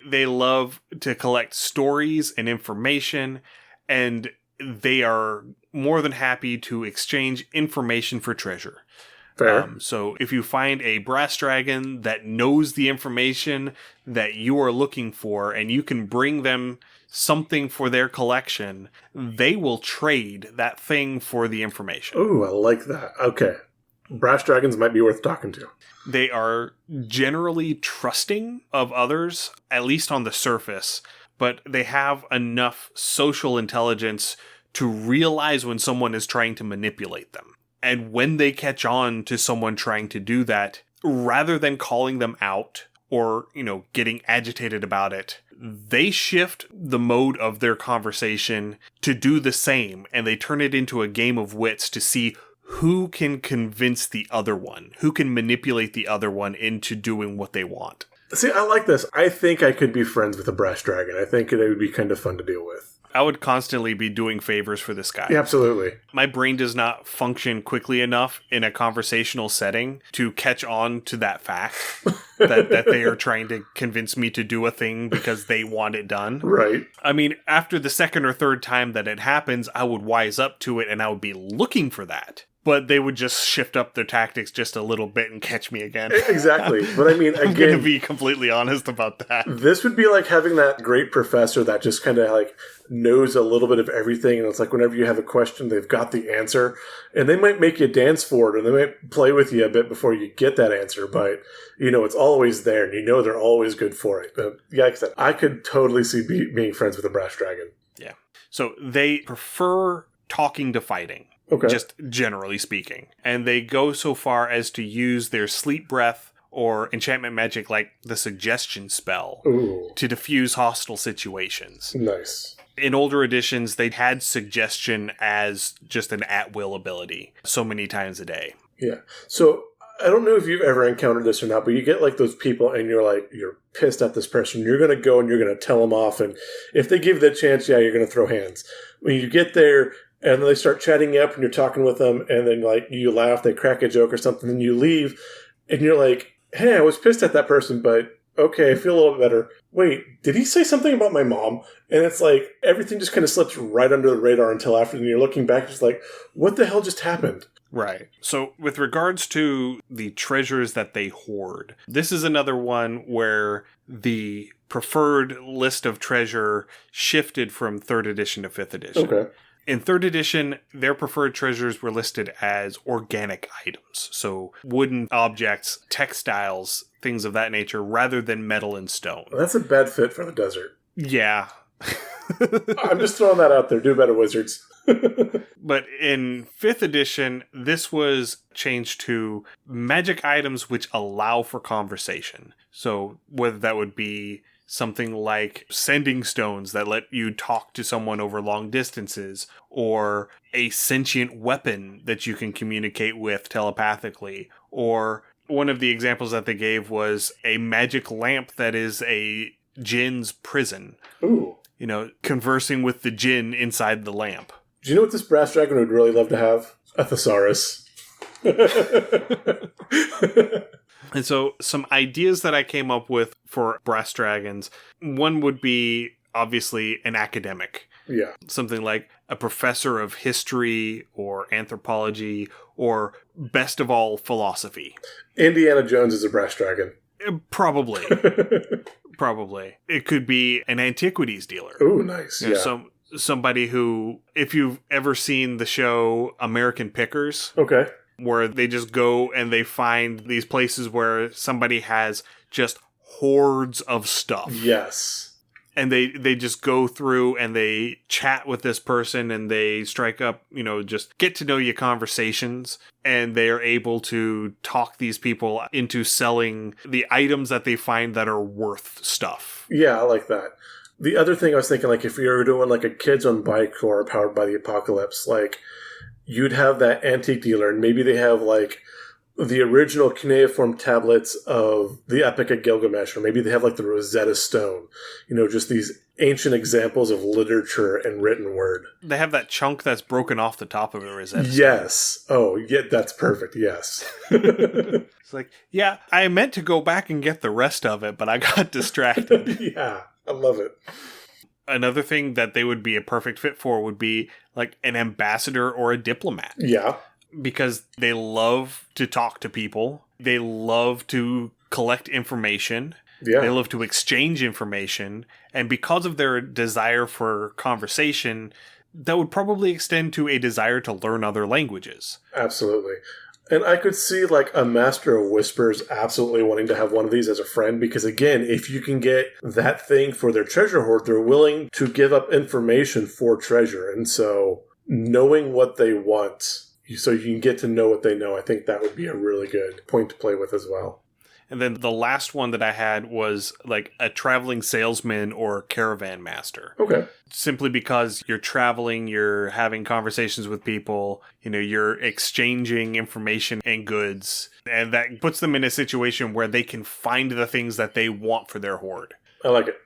They love to collect stories and information, and they are more than happy to exchange information for treasure. Fair. So if you find a brass dragon that knows the information that you are looking for, and you can bring them something for their collection, they will trade that thing for the information. Ooh, I like that. Okay. Brass dragons might be worth talking to. They are generally trusting of others, at least on the surface, but they have enough social intelligence to realize when someone is trying to manipulate them. And when they catch on to someone trying to do that, rather than calling them out or, getting agitated about it, they shift the mode of their conversation to do the same, and they turn it into a game of wits to see who can convince the other one, who can manipulate the other one into doing what they want. See, I like this. I think I could be friends with a brass dragon. I think it would be kind of fun to deal with. I would constantly be doing favors for this guy. Yeah, absolutely. My brain does not function quickly enough in a conversational setting to catch on to that fact that they are trying to convince me to do a thing because they want it done. Right. I mean, after the second or third time that it happens, I would wise up to it and I would be looking for that. But they would just shift up their tactics just a little bit and catch me again. Exactly. But I mean, again, I'm going to be completely honest about that. This would be like having that great professor that just kind of like knows a little bit of everything. And it's like whenever you have a question, they've got the answer. And they might make you dance for it, or they might play with you a bit before you get that answer. But, it's always there. And they're always good for it. Yeah, like I said, I could totally see being friends with a brass dragon. Yeah. So they prefer talking to fighting. Okay. Just generally speaking. And they go so far as to use their sleep breath or enchantment magic like the suggestion spell to diffuse hostile situations. Nice. In older editions, they had suggestion as just an at-will ability so many times a day. Yeah. So I don't know if you've ever encountered this or not, but you get like those people and you're pissed at this person. You're going to go and you're going to tell them off. And if they give you the chance, you're going to throw hands. When you get there, and then they start chatting you up and you're talking with them, and then like you laugh, they crack a joke or something, and you leave, and you're like, hey, I was pissed at that person, but okay, I feel a little bit better. Wait, did he say something about my mom? And it's like, everything just kind of slips right under the radar until after, and you're looking back, it's like, what the hell just happened? Right. So with regards to the treasures that they hoard, this is another one where the preferred list of treasure shifted from 3rd edition to 5th edition. Okay. In 3rd edition, their preferred treasures were listed as organic items. So wooden objects, textiles, things of that nature, rather than metal and stone. Well, that's a bad fit for the desert. Yeah. I'm just throwing that out there. Do better, wizards. But in 5th edition, this was changed to magic items which allow for conversation. So whether that would be something like sending stones that let you talk to someone over long distances, or a sentient weapon that you can communicate with telepathically, or one of the examples that they gave was a magic lamp that is a djinn's prison. Ooh. You know, conversing with the djinn inside the lamp. Do you know what this brass dragon would really love to have? A thesaurus. And so some ideas that I came up with for brass dragons, one would be obviously an academic. Yeah. Something like a professor of history or anthropology, or best of all, philosophy. Indiana Jones is a brass dragon. Probably. Probably. It could be an antiquities dealer. Ooh, nice. You know, somebody who, if you've ever seen the show American Pickers, okay, where they just go and they find these places where somebody has just hordes of stuff. Yes. And they just go through and they chat with this person and they strike up, you know, just get to know you conversations, and they are able to talk these people into selling the items that they find that are worth stuff. Yeah, I like that. The other thing I was thinking, like, if you're doing like a kids on bike or Powered by the Apocalypse, like, you'd have that antique dealer, and maybe they have like the original cuneiform tablets of the Epic of Gilgamesh, or maybe they have like the Rosetta Stone, you know, just these ancient examples of literature and written word. They have that chunk that's broken off the top of a Rosetta Stone. Yes. Oh, yeah, that's perfect. Yes. It's like, yeah, I meant to go back and get the rest of it, but I got distracted. Yeah, I love it. Another thing that they would be a perfect fit for would be like an ambassador or a diplomat. Yeah. Because they love to talk to people. They love to collect information. Yeah. They love to exchange information. And because of their desire for conversation, that would probably extend to a desire to learn other languages. Absolutely. And I could see like a Master of Whispers absolutely wanting to have one of these as a friend, because again, if you can get that thing for their treasure hoard, they're willing to give up information for treasure. And so knowing what they want, so you can get to know what they know, I think that would be a really good point to play with as well. And then the last one that I had was like a traveling salesman or caravan master. Okay. Simply because you're traveling, you're having conversations with people, you know, you're exchanging information and goods, and that puts them in a situation where they can find the things that they want for their hoard. I like it.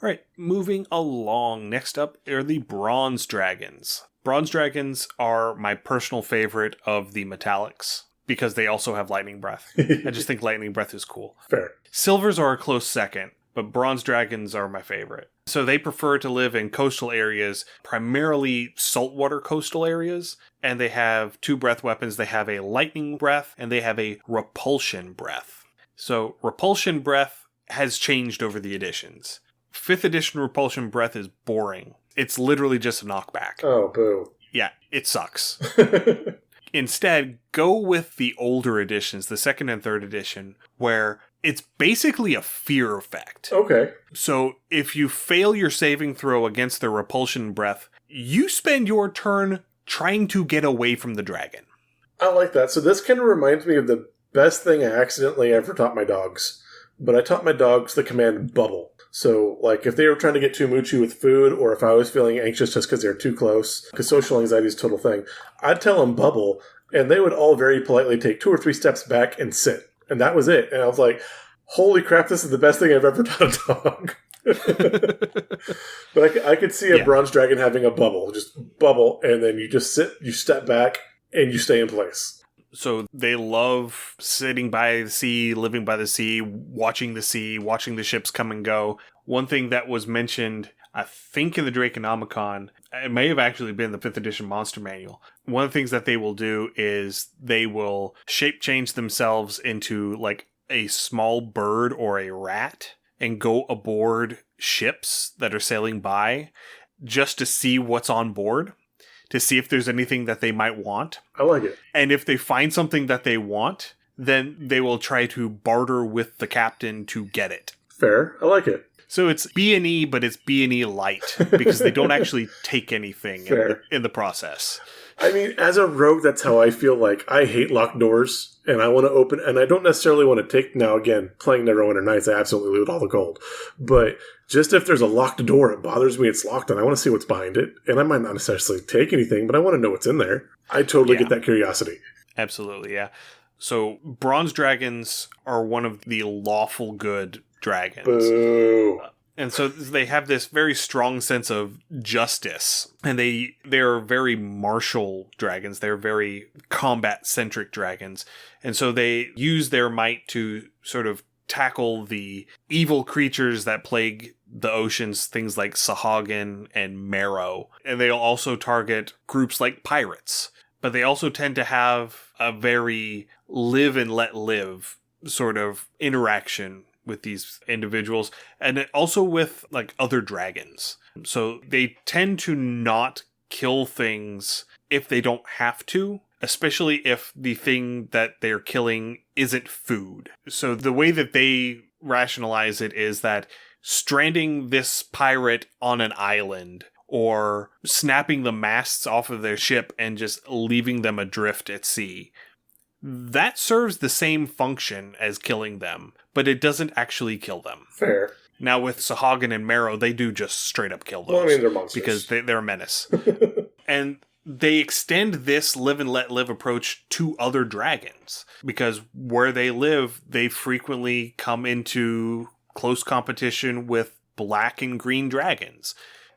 All right, moving along. Next up are the bronze dragons. Bronze dragons are my personal favorite of the metallics, because they also have lightning breath. I just think lightning breath is cool. Fair. Silvers are a close second, but bronze dragons are my favorite. So they prefer to live in coastal areas, primarily saltwater coastal areas, and they have 2 breath weapons. They have a lightning breath and they have a repulsion breath. So repulsion breath has changed over the editions. 5th edition repulsion breath is boring. It's literally just a knockback. Oh, boo. Yeah, it sucks. Instead, go with the older editions, the 2nd and 3rd edition, where it's basically a fear effect. Okay. So if you fail your saving throw against the repulsion breath, you spend your turn trying to get away from the dragon. I like that. So this kind of reminds me of the best thing I accidentally ever taught my dogs. But I taught my dogs the command bubble. So, like, if they were trying to get too moochy with food, or if I was feeling anxious just because they're too close, because social anxiety is a total thing, I'd tell them bubble, and they would all very politely take 2 or 3 steps back and sit. And that was it. And I was like, holy crap, this is the best thing I've ever taught a dog. But I could see a bronze dragon having a bubble. Just bubble, and then you just sit, you step back, and you stay in place. So they love sitting by the sea, living by the sea, watching the ships come and go. One thing that was mentioned, I think in the Draconomicon, it may have actually been the 5th edition Monster Manual. One of the things that they will do is they will shape change themselves into like a small bird or a rat and go aboard ships that are sailing by just to see what's on board, to see if there's anything that they might want. I like it. And if they find something that they want, then they will try to barter with the captain to get it. Fair. I like it. So it's B&E, but it's B&E light, because they don't actually take anything in the process. I mean, as a rogue, that's how I feel. Like, I hate locked doors, and I want to open, and I don't necessarily want to take, now again, playing Neverwinter Nights, I absolutely loot all the gold. But just if there's a locked door, it bothers me it's locked, and I want to see what's behind it. And I might not necessarily take anything, but I want to know what's in there. I totally get that curiosity. Absolutely, yeah. So, bronze dragons are one of the lawful good dragons. Boo. And so they have this very strong sense of justice. And they're very martial dragons. They're very combat-centric dragons. And so they use their might to sort of tackle the evil creatures that plague the oceans, things like Sahagin and Marrow. And they'll also target groups like pirates. But they also tend to have a very live and let live sort of interaction with these individuals, and also with like other dragons. So they tend to not kill things if they don't have to, especially if the thing that they're killing isn't food. So the way that they rationalize it is that stranding this pirate on an island or snapping the masts off of their ship and just leaving them adrift at sea, that serves the same function as killing them, but it doesn't actually kill them. Fair. Now with Sahagin and Marrow, they do just straight up kill those. Well, I mean, they're monsters. Because they're a menace. And they extend this live and let live approach to other dragons, because where they live, they frequently come into close competition with black and green dragons.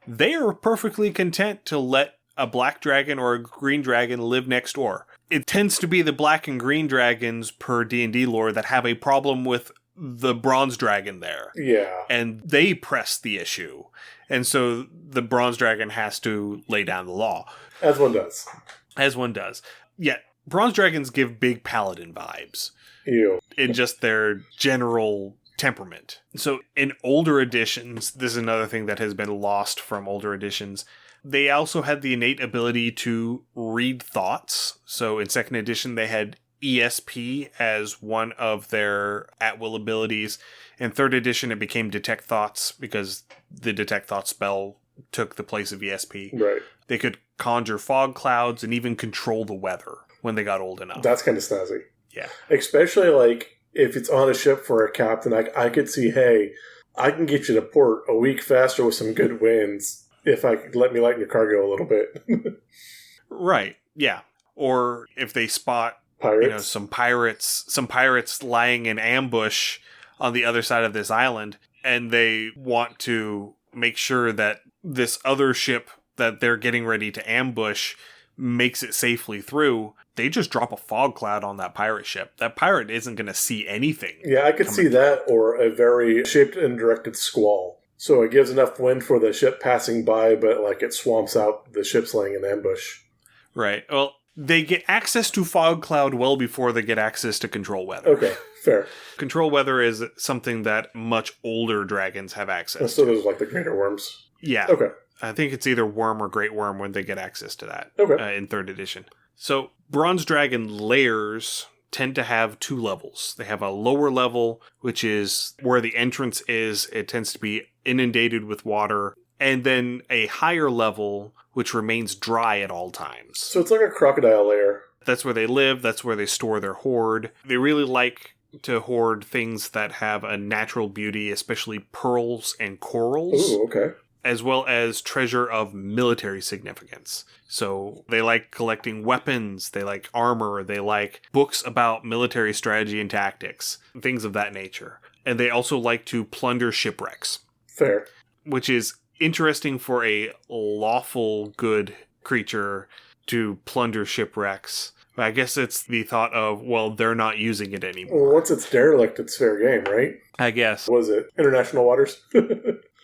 They are perfectly content to let a black dragon or a green dragon live next door. It tends to be the black and green dragons per D&D lore that have a problem with the bronze dragon there. Yeah. And they press the issue. And so the bronze dragon has to lay down the law. As one does. As one does. Yet, bronze dragons give big paladin vibes. Ew. In just their general temperament. So in older editions, this is another thing that has been lost from older editions, they also had the innate ability to read thoughts. So in 2nd edition, they had ESP as one of their at-will abilities. In 3rd edition, it became Detect Thoughts because the Detect Thoughts spell took the place of ESP. Right. They could conjure fog clouds and even control the weather when they got old enough. That's kind of snazzy. Yeah. Especially, like, if it's on a ship for a captain, I could see, hey, I can get you to port a week faster with some good winds if I could let me lighten your cargo a little bit. Right. Yeah. Or if they spot Pirates? some pirates lying in ambush on the other side of this island, and they want to make sure that this other ship that they're getting ready to ambush makes it safely through, they just drop a fog cloud on that pirate ship. That pirate isn't going to see anything. Yeah, I could see that, or a very shaped and directed squall. So it gives enough wind for the ship passing by, but like it swamps out the ships laying in ambush. Right. Well, they get access to fog cloud well before they get access to control weather. Okay, fair. Control weather is something that much older dragons have access So to. there's like the greater worms. Yeah. Okay. I think it's either worm or great worm when they get access to that in 3rd edition. So bronze dragon layers tend to have 2 levels. They have a lower level, which is where the entrance is. It tends to be inundated with water. And then a higher level, which remains dry at all times. So it's like a crocodile lair. That's where they live. That's where they store their hoard. They really like to hoard things that have a natural beauty, especially pearls and corals. Ooh, okay. As well as treasure of military significance. So they like collecting weapons, they like armor, they like books about military strategy and tactics, things of that nature. And they also like to plunder shipwrecks. Fair. Which is interesting for a lawful good creature to plunder shipwrecks. I guess it's the thought of, well, they're not using it Well, anymore. once it's derelict, it's fair game, right? I guess. Was it international waters?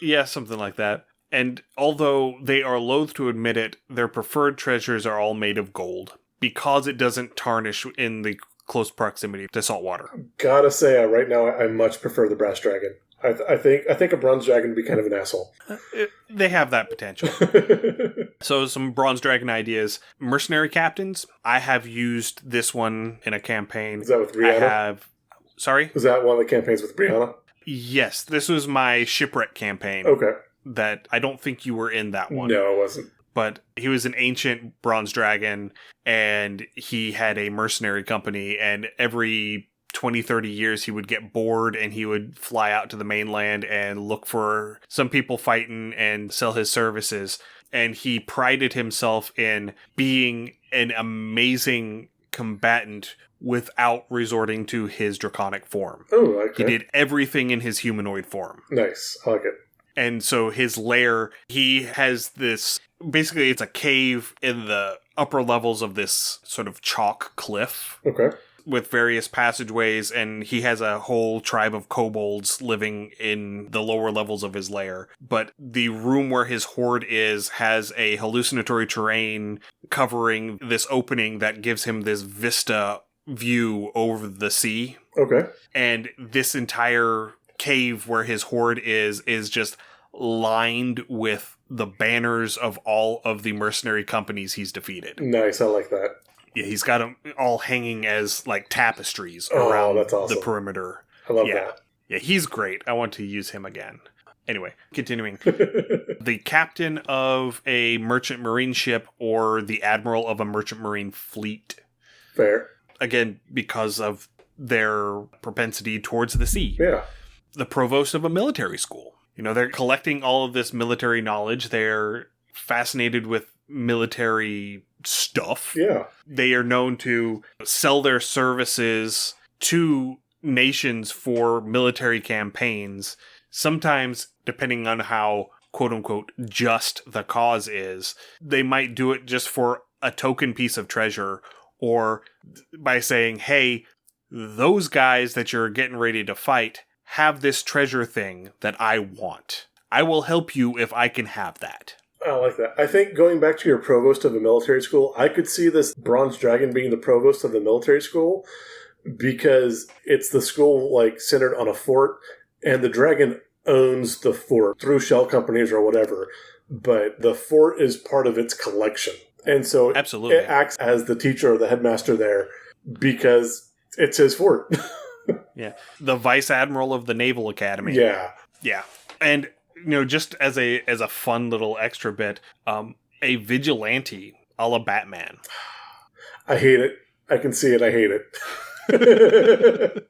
Yeah, something like that. And although they are loath to admit it, their preferred treasures are all made of gold, because it doesn't tarnish in the close proximity to salt water. Gotta say, right now, I much prefer the brass dragon. I think a bronze dragon would be kind of an asshole. They have that potential. So some bronze dragon ideas. Mercenary captains. I have used this one in a campaign. Is that with Brianna? Sorry? Was that one of the campaigns with Brianna? Yes, this was my shipwreck campaign. Okay. That I don't think you were in that one. No, it wasn't. But he was an ancient bronze dragon, and he had a mercenary company, and every 20, 30 years he would get bored and he would fly out to the mainland and look for some people fighting and sell his services. And he prided himself in being an amazing combatant without resorting to his draconic form. Oh, okay. He did everything in his humanoid form. Nice. I like it. And so his lair, he has this, basically it's a cave in the upper levels of this sort of chalk cliff. Okay. With various passageways, and he has a whole tribe of kobolds living in the lower levels of his lair. But the room where his hoard is has a hallucinatory terrain covering this opening that gives him this vista view over the sea. Okay. And this entire cave where his hoard is just lined with the banners of all of the mercenary companies he's defeated. Nice, I like that. Yeah, he's got them all hanging as like tapestries around that's awesome. the perimeter. I love that. Yeah, he's great. I want to use him again. Anyway, continuing. The captain of a merchant marine ship or the admiral of a merchant marine fleet. Fair. Again, because of their propensity towards the sea. Yeah. The provost of a military school. You know, they're collecting all of this military knowledge. They're fascinated with military stuff. Yeah. They are known to sell their services to nations for military campaigns. Sometimes, depending on how, quote unquote, just the cause is, they might do it just for a token piece of treasure, or by saying, hey, those guys that you're getting ready to fight have this treasure thing that I want. I will help you if I can have that. I like that. I think going back to your provost of the military school, I could see this bronze dragon being the provost of the military school because it's the school like centered on a fort, and the dragon owns the fort through shell companies or whatever, but the fort is part of its collection. And so Absolutely. It acts as the teacher or the headmaster there because it's his fort. Yeah. The vice admiral of the Naval Academy. Yeah. Yeah. And, you know, just as a fun little extra bit, a vigilante a la Batman. I hate it. I can see it. I hate it.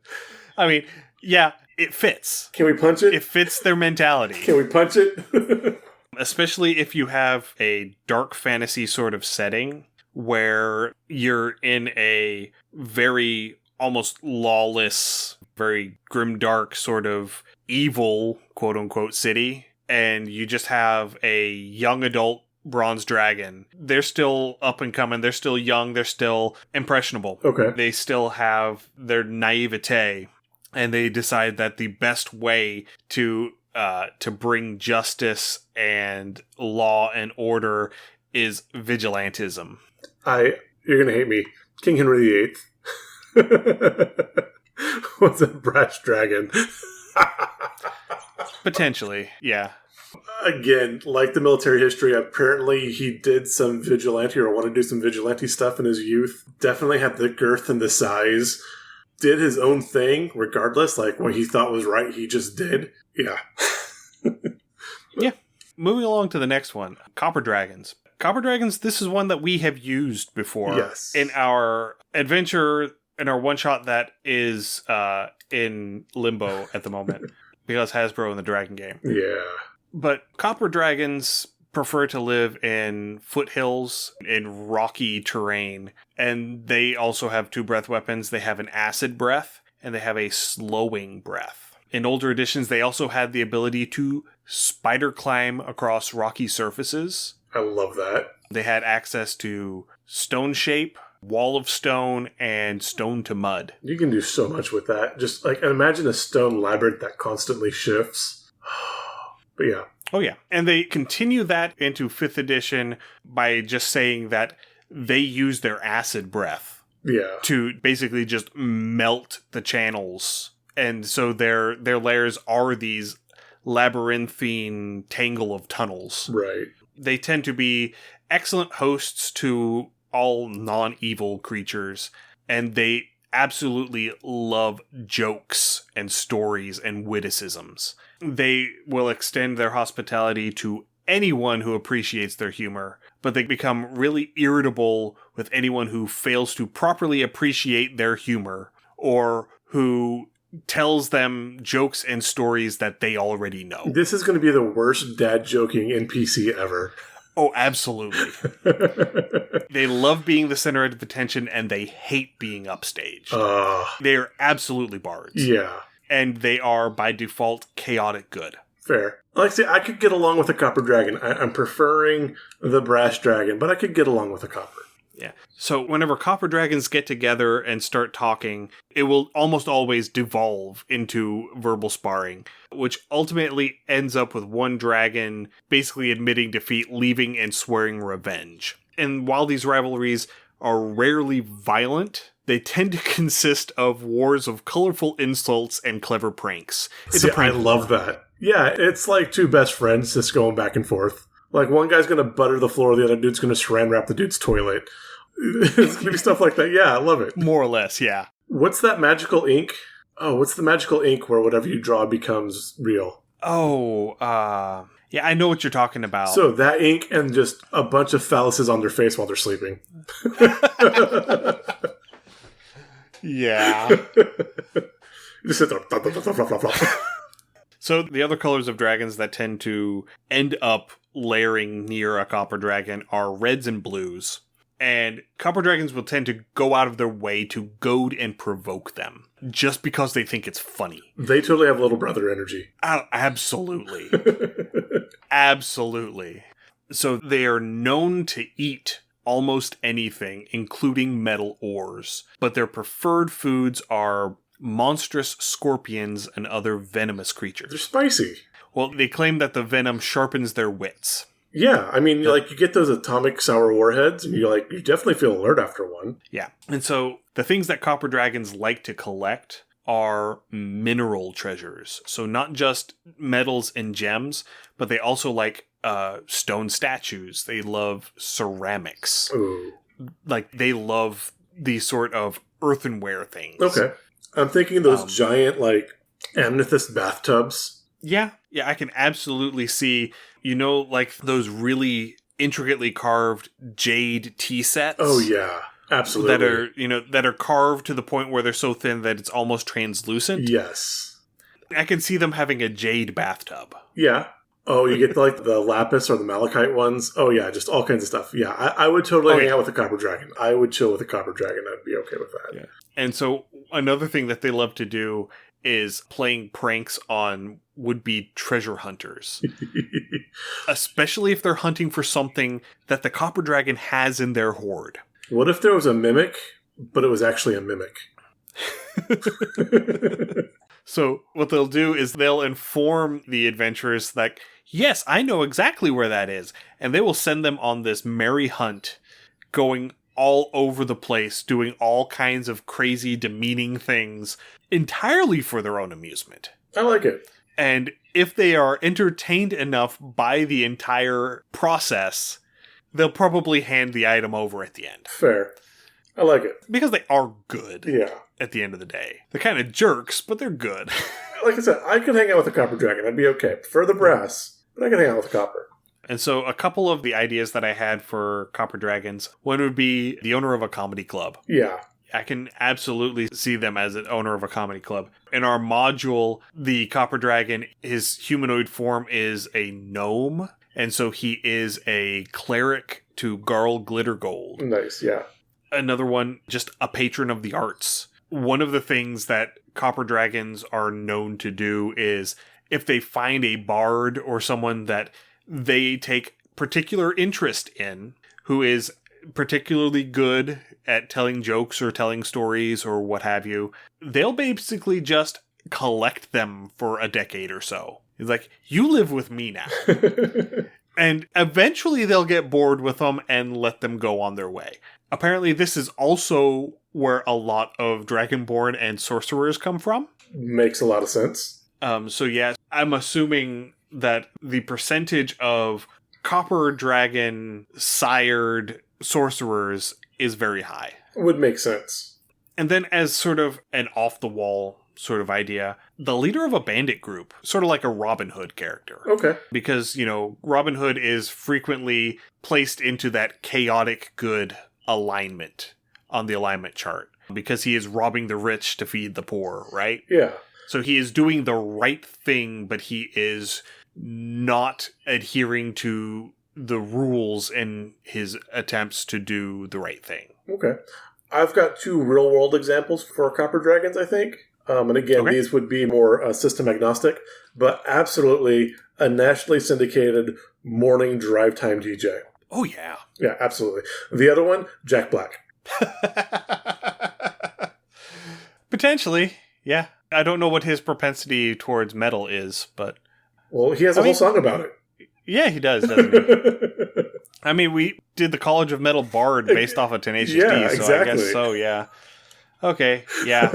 I mean, yeah, it fits. Can we punch it? It fits their mentality. Can we punch it? Especially if you have a dark fantasy sort of setting where you're in a very almost lawless, very grimdark sort of evil, quote-unquote, city, and you just have a young adult bronze dragon. They're still up and coming, they're still young, they're still impressionable. Okay. They still have their naivete, and they decide that the best way to bring justice and law and order is vigilantism. You're gonna hate me. King Henry VIII was a brass dragon. Potentially, yeah. Again, like the military history, apparently he did some vigilante or wanted to do some vigilante stuff in his youth. Definitely had the girth and the size. Did his own thing, regardless. Like, what he thought was right, he just did. Yeah. Yeah. Moving along to the next one. Copper Dragons. Copper Dragons, this is one that we have used before. Yes. In our adventure, in our one-shot that is in limbo at the moment. Because Hasbro in the Dragon game. Yeah. But Copper Dragons prefer to live in foothills, in rocky terrain, and they also have two breath weapons. They have an acid breath, and they have a slowing breath. In older editions, they also had the ability to spider climb across rocky surfaces. I love that. They had access to stone shape, Wall of Stone, and Stone to Mud. You can do so much with that. Just like imagine a stone labyrinth that constantly shifts. But yeah. Oh, yeah. And they continue that into 5th edition by just saying that they use their acid breath to basically just melt the channels. And so their lairs are these labyrinthine tangle of tunnels. Right. They tend to be excellent hosts to all non-evil creatures, and they absolutely love jokes and stories and witticisms. They will extend their hospitality to anyone who appreciates their humor, but they become really irritable with anyone who fails to properly appreciate their humor or who tells them jokes and stories that they already know. This is going to be the worst dad joking NPC ever. Oh, absolutely. They love being the center of attention, and they hate being upstaged. They are absolutely bards. Yeah. And they are, by default, chaotic good. Fair. Like I say, I could get along with a copper dragon. I'm preferring the brass dragon, but I could get along with a copper. Yeah. So whenever copper dragons get together and start talking, it will almost always devolve into verbal sparring, which ultimately ends up with one dragon basically admitting defeat, leaving and swearing revenge. And while these rivalries are rarely violent, they tend to consist of wars of colorful insults and clever pranks. I love that. Yeah, it's like two best friends just going back and forth. Like, one guy's going to butter the floor, the other dude's going to saran wrap the dude's toilet. It's going to be stuff like that. Yeah, I love it. More or less, yeah. What's that magical ink? Oh, what's the magical ink where whatever you draw becomes real? Yeah, I know what you're talking about. So, that ink and just a bunch of phalluses on their face while they're sleeping. Yeah. You just sit there. Blah, blah, blah, blah, blah, blah. So the other colors of dragons that tend to end up layering near a copper dragon are reds and blues. And copper dragons will tend to go out of their way to goad and provoke them, just because they think it's funny. They totally have little brother energy. Absolutely. Absolutely. So they are known to eat almost anything, including metal ores. But their preferred foods are monstrous scorpions and other venomous creatures. They're spicy. Well, they claim that the venom sharpens their wits. Yeah, I mean, like, you get those atomic sour warheads, and you definitely feel alert after one. Yeah. And so the things that copper dragons like to collect are mineral treasures. So not just metals and gems, but they also like stone statues. They love ceramics. Ooh. Like, they love these sort of earthenware things. Okay. I'm thinking those giant, like, amethyst bathtubs. Yeah, I can absolutely see, like those really intricately carved jade tea sets. Oh, yeah. Absolutely. That are carved to the point where they're so thin that it's almost translucent. Yes. I can see them having a jade bathtub. Yeah. Oh, you get like the lapis or the malachite ones. Oh, yeah, just all kinds of stuff. Yeah, I would totally hang out with a copper dragon. I would chill with a copper dragon. I'd be okay with that. Yeah. And so another thing that they love to do is playing pranks on would-be treasure hunters. Especially if they're hunting for something that the copper dragon has in their hoard. What if there was a mimic, but it was actually a mimic? So what they'll do is they'll inform the adventurers that, yes, I know exactly where that is. And they will send them on this merry hunt, going all over the place, doing all kinds of crazy, demeaning things, entirely for their own amusement. I like it. And if they are entertained enough by the entire process, they'll probably hand the item over at the end. Fair. I like it. Because they are good. Yeah. At the end of the day. They're kind of jerks, but they're good. Like I said, I could hang out with a copper dragon. I'd be okay. Prefer the brass, but I could hang out with a copper. And so a couple of the ideas that I had for copper dragons, one would be the owner of a comedy club. Yeah. I can absolutely see them as an owner of a comedy club. In our module, the copper dragon, his humanoid form is a gnome. And so he is a cleric to Garl Glittergold. Nice, yeah. Another one, just a patron of the arts. One of the things that copper dragons are known to do is if they find a bard or someone that they take particular interest in, who is particularly good at telling jokes or telling stories or what have you, they'll basically just collect them for a decade or so. It's like, you live with me now. And eventually they'll get bored with them and let them go on their way. Apparently this is also where a lot of Dragonborn and sorcerers come from. Makes a lot of sense. So yeah, I'm assuming that the percentage of copper dragon sired sorcerers is very high. Would make sense. And then as sort of an off-the-wall sort of idea, the leader of a bandit group, sort of like a Robin Hood character. Okay. Because, Robin Hood is frequently placed into that chaotic good alignment on the alignment chart. Because he is robbing the rich to feed the poor, right? Yeah. So he is doing the right thing, but he is not adhering to the rules in his attempts to do the right thing. Okay. I've got 2 real-world examples for copper dragons, I think. And again, these would be more system agnostic, but absolutely a nationally syndicated morning drive time DJ. Oh, yeah. Yeah, absolutely. The other one, Jack Black. Potentially, yeah. I don't know what his propensity towards metal is, but... Well, he has a whole song about it. Yeah, he does, doesn't he? I mean, we did the College of Metal Bard based off of Tenacious D, so exactly. I guess so, yeah. Okay, yeah.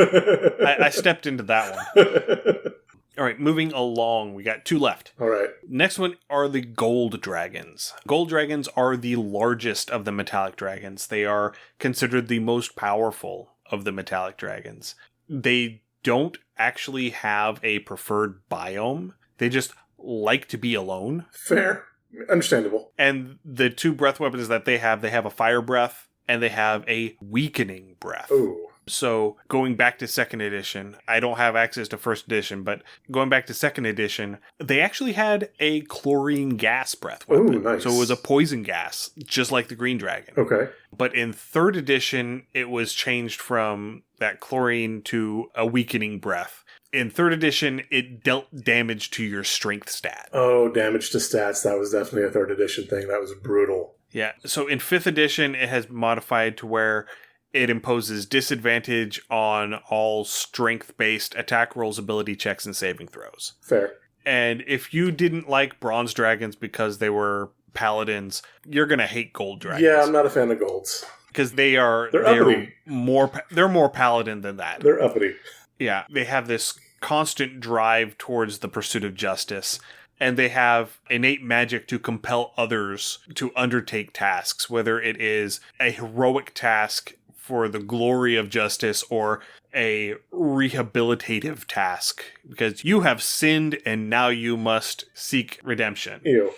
I stepped into that one. All right, moving along. We got 2 left. All right. Next one are the gold dragons. Gold dragons are the largest of the metallic dragons. They are considered the most powerful of the metallic dragons. They don't actually have a preferred biome. They just like to be alone. Fair. Understandable. And the 2 breath weapons that they have a fire breath and they have a weakening breath. Ooh. So going back to 2nd edition, I don't have access to 1st edition, but going back to 2nd edition, they actually had a chlorine gas breath weapon. Ooh, nice. So it was a poison gas, just like the green dragon. Okay. But in 3rd edition, it was changed from that chlorine to a weakening breath. In 3rd edition, it dealt damage to your strength stat. Oh, damage to stats. That was definitely a 3rd edition thing. That was brutal. Yeah. So in 5th edition, it has modified to where it imposes disadvantage on all strength-based attack rolls, ability checks, and saving throws. Fair. And if you didn't like bronze dragons because they were paladins, you're going to hate gold dragons. Yeah, I'm not a fan of golds. Because they're uppity. more paladin than that. They're uppity. Yeah, they have this constant drive towards the pursuit of justice, and they have innate magic to compel others to undertake tasks, whether it is a heroic task for the glory of justice or a rehabilitative task, because you have sinned and now you must seek redemption. Ew.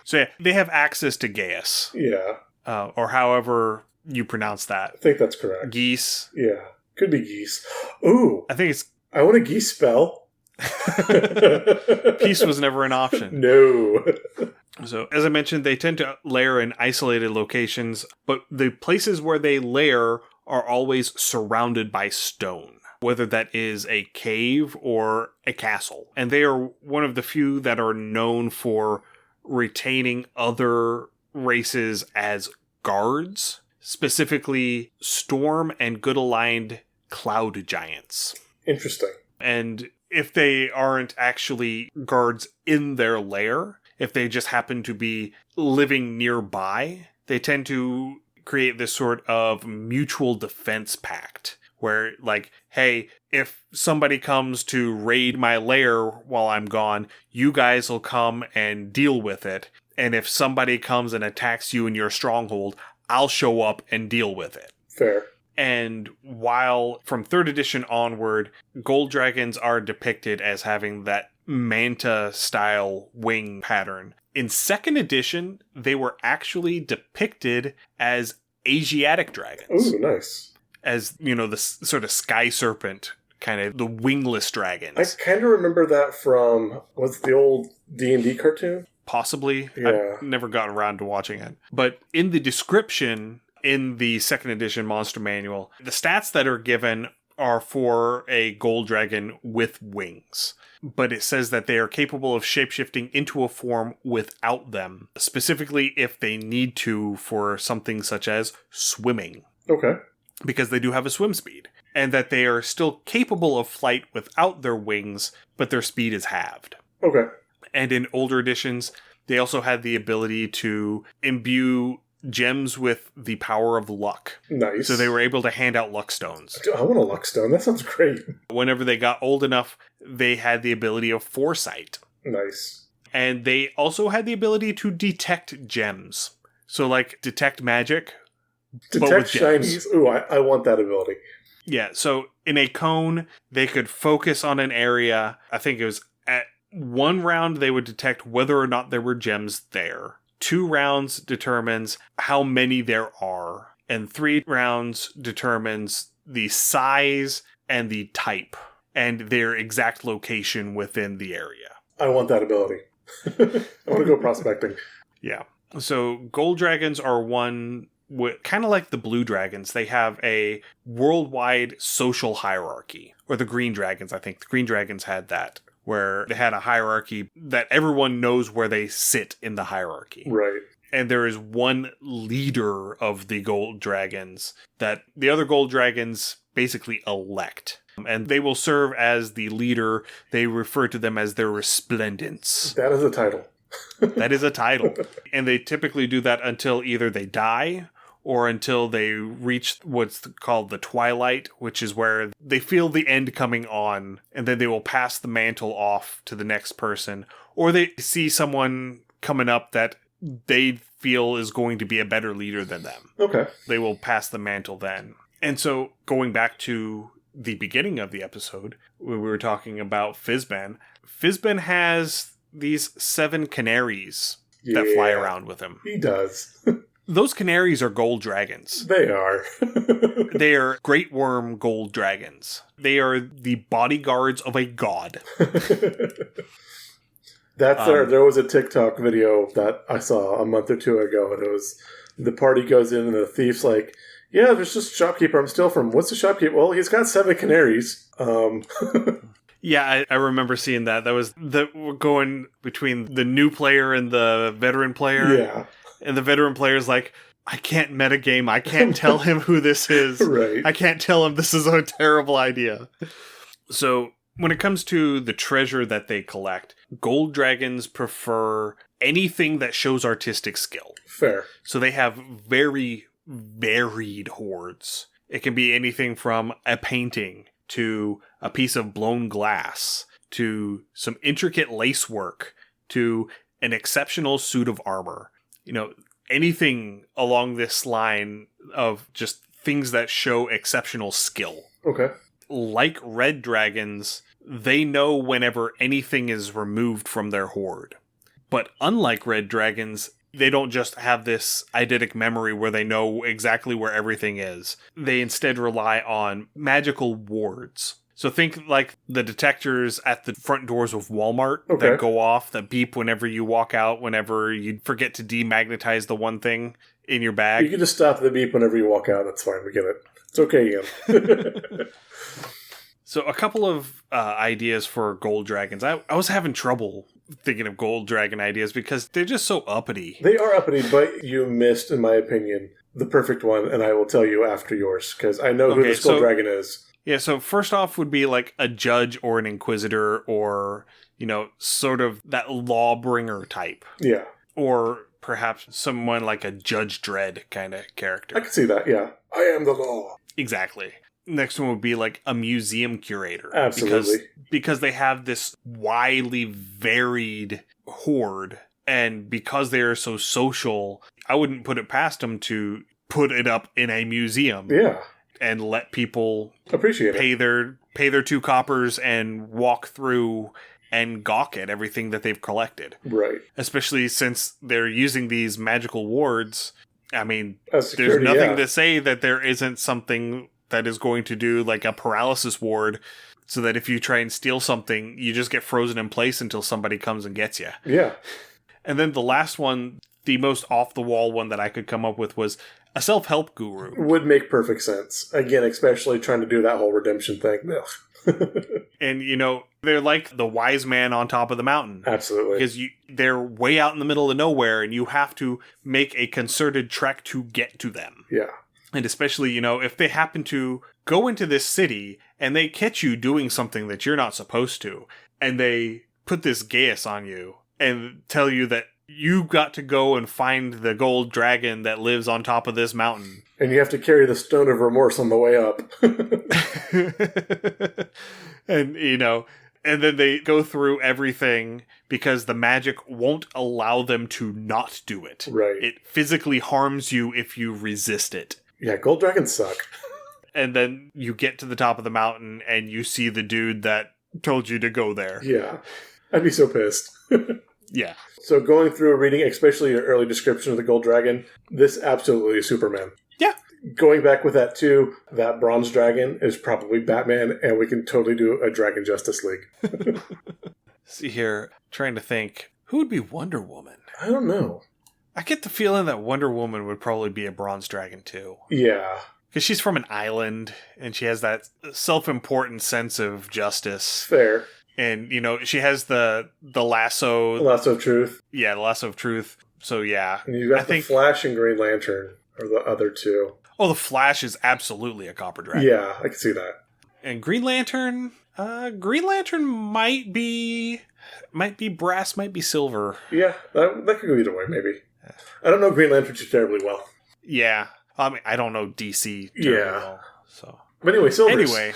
So yeah, they have access to Gaius. Yeah. Or however you pronounce that. I think that's correct. Geese. Yeah. Could be geese. Ooh. I think it's... I want a geese spell. Peace was never an option. No. So, as I mentioned, they tend to lair in isolated locations, but the places where they lair are always surrounded by stone, whether that is a cave or a castle. And they are one of the few that are known for retaining other races as guards, specifically storm and good-aligned cloud giants. Interesting. And if they aren't actually guards in their lair, if they just happen to be living nearby, they tend to create this sort of mutual defense pact where, like, hey, if somebody comes to raid my lair while I'm gone, you guys will come and deal with it. And if somebody comes and attacks you in your stronghold, I'll show up and deal with it. Fair. And while from 3rd edition onward, gold dragons are depicted as having that manta-style wing pattern, in 2nd edition, they were actually depicted as Asiatic dragons. Ooh, nice. As, you know, the sort of sky serpent, kind of the wingless dragons. I kind of remember that from, what's the old D&D cartoon? Possibly. Yeah. I've never gotten around to watching it. But in the description, in the 2nd edition monster manual, the stats that are given are for a gold dragon with wings. But it says that they are capable of shapeshifting into a form without them, specifically if they need to for something such as swimming. Okay. Because they do have a swim speed. And that they are still capable of flight without their wings, but their speed is halved. Okay. And in older editions, they also had the ability to imbue gems with the power of luck. Nice. So they were able to hand out luck stones. I want a luck stone. That sounds great. Whenever they got old enough, they had the ability of foresight. Nice. And they also had the ability to detect gems. So like detect magic. Detect shinies. Ooh, I want that ability. Yeah, so in a cone, they could focus on an area. I think it was at one round they would detect whether or not there were gems there. 2 rounds determines how many there are. And 3 rounds determines the size and the type and their exact location within the area. I want that ability. I want to go prospecting. Yeah. So gold dragons are one... kind of like the blue dragons, they have a worldwide social hierarchy. Or the green dragons, I think. The green dragons had that, where they had a hierarchy that everyone knows where they sit in the hierarchy. Right. And there is one leader of the gold dragons that the other gold dragons basically elect. And they will serve as the leader. They refer to them as their resplendents. That is a title. That is a title. And they typically do that until either they die or until they reach what's called the twilight, which is where they feel the end coming on, and then they will pass the mantle off to the next person, or they see someone coming up that they feel is going to be a better leader than them. Okay. They will pass the mantle then. And so, going back to the beginning of the episode, where we were talking about Fizban, Fizban has these 7 canaries that fly around with him. He does. Those canaries are gold dragons. They are. They are great worm gold dragons. They are the bodyguards of a god. There was a TikTok video that I saw a month or 2 ago, and it was the party goes in and the thief's like, yeah, there's just a shopkeeper I'm still from. What's the shopkeeper? Well, he's got 7 canaries. Yeah, I remember seeing that. That was going between the new player and the veteran player. Yeah. And the veteran player's like, I can't metagame. I can't tell him who this is. Right. I can't tell him this is a terrible idea. So, when it comes to the treasure that they collect, gold dragons prefer anything that shows artistic skill. Fair. So they have very varied hoards. It can be anything from a painting to a piece of blown glass to some intricate lacework to an exceptional suit of armor. You know, anything along this line of just things that show exceptional skill. Okay. Like red dragons, they know whenever anything is removed from their hoard. But unlike red dragons, they don't just have this eidetic memory where they know exactly where everything is. They instead rely on magical wards. So think like the detectors at the front doors of Walmart that go off, that beep whenever you walk out, whenever you forget to demagnetize the one thing in your bag. You can just stop the beep whenever you walk out. That's fine. We get it. It's okay, Ian. So a couple of ideas for gold dragons. I was having trouble thinking of gold dragon ideas because they're just so uppity. They are uppity, but you missed, in my opinion, the perfect one, and I will tell you after yours, because I know who this gold dragon is. Yeah, so first off would be like a judge or an inquisitor or, you know, sort of that lawbringer type. Yeah. Or perhaps someone like a Judge Dredd kind of character. I can see that, yeah. I am the law. Exactly. Next one would be like a museum curator. Absolutely. Because they have this widely varied hoard, and because they are so social, I wouldn't put it past them to put it up in a museum. Yeah. And let people appreciate pay their 2 coppers and walk through and gawk at everything that they've collected. Right. Especially since they're using these magical wards. I mean, security, there's nothing to say that there isn't something that is going to do like a paralysis ward so that if you try and steal something, you just get frozen in place until somebody comes and gets you. Yeah. And then the last one, the most off-the-wall one that I could come up with was A self-help guru. Would make perfect sense. Again, especially trying to do that whole redemption thing. And, they're like the wise man on top of the mountain. Absolutely. Because they're way out in the middle of nowhere, and you have to make a concerted trek to get to them. Yeah. And especially, if they happen to go into this city, and they catch you doing something that you're not supposed to, and they put this geas on you, and tell you that you got to go and find the gold dragon that lives on top of this mountain. And you have to carry the stone of remorse on the way up. And, and then they go through everything because the magic won't allow them to not do it. Right. It physically harms you if you resist it. Yeah, gold dragons suck. And then you get to the top of the mountain and you see the dude that told you to go there. Yeah. I'd be so pissed. Yeah. So going through reading, especially your early description of the gold dragon, this absolutely is Superman. Yeah. Going back with that too, that bronze dragon is probably Batman, and we can totally do a Dragon Justice League. See here, trying to think, who would be Wonder Woman? I don't know. I get the feeling that Wonder Woman would probably be a bronze dragon too. Yeah. Because she's from an island, and she has that self-important sense of justice. Fair. And, she has the lasso. The lasso of truth. Yeah, the lasso of truth. So, yeah. And you've got the Flash and Green Lantern, or the other two. Oh, the Flash is absolutely a copper dragon. Yeah, I can see that. And Green Lantern might be brass, might be silver. Yeah, that could go either way, maybe. I don't know Green Lantern too terribly well. Yeah. I mean, I don't know DC terribly well. So. But anyway, silvers. Anyway.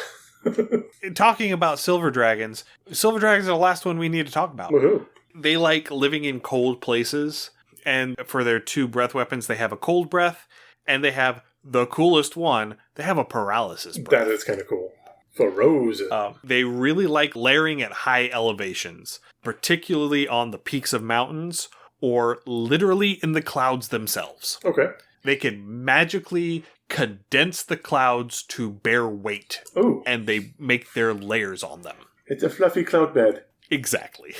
Talking about silver dragons are the last one we need to talk about. Woohoo. They like living in cold places, and for their 2 breath weapons, they have a cold breath, and they have the coolest one, they have a paralysis breath. That is kind of cool. Frozen. They really like layering at high elevations, particularly on the peaks of mountains, or literally in the clouds themselves. Okay. They can magically condense the clouds to bear weight. Ooh. And they make their layers on them. It's a fluffy cloud bed. Exactly.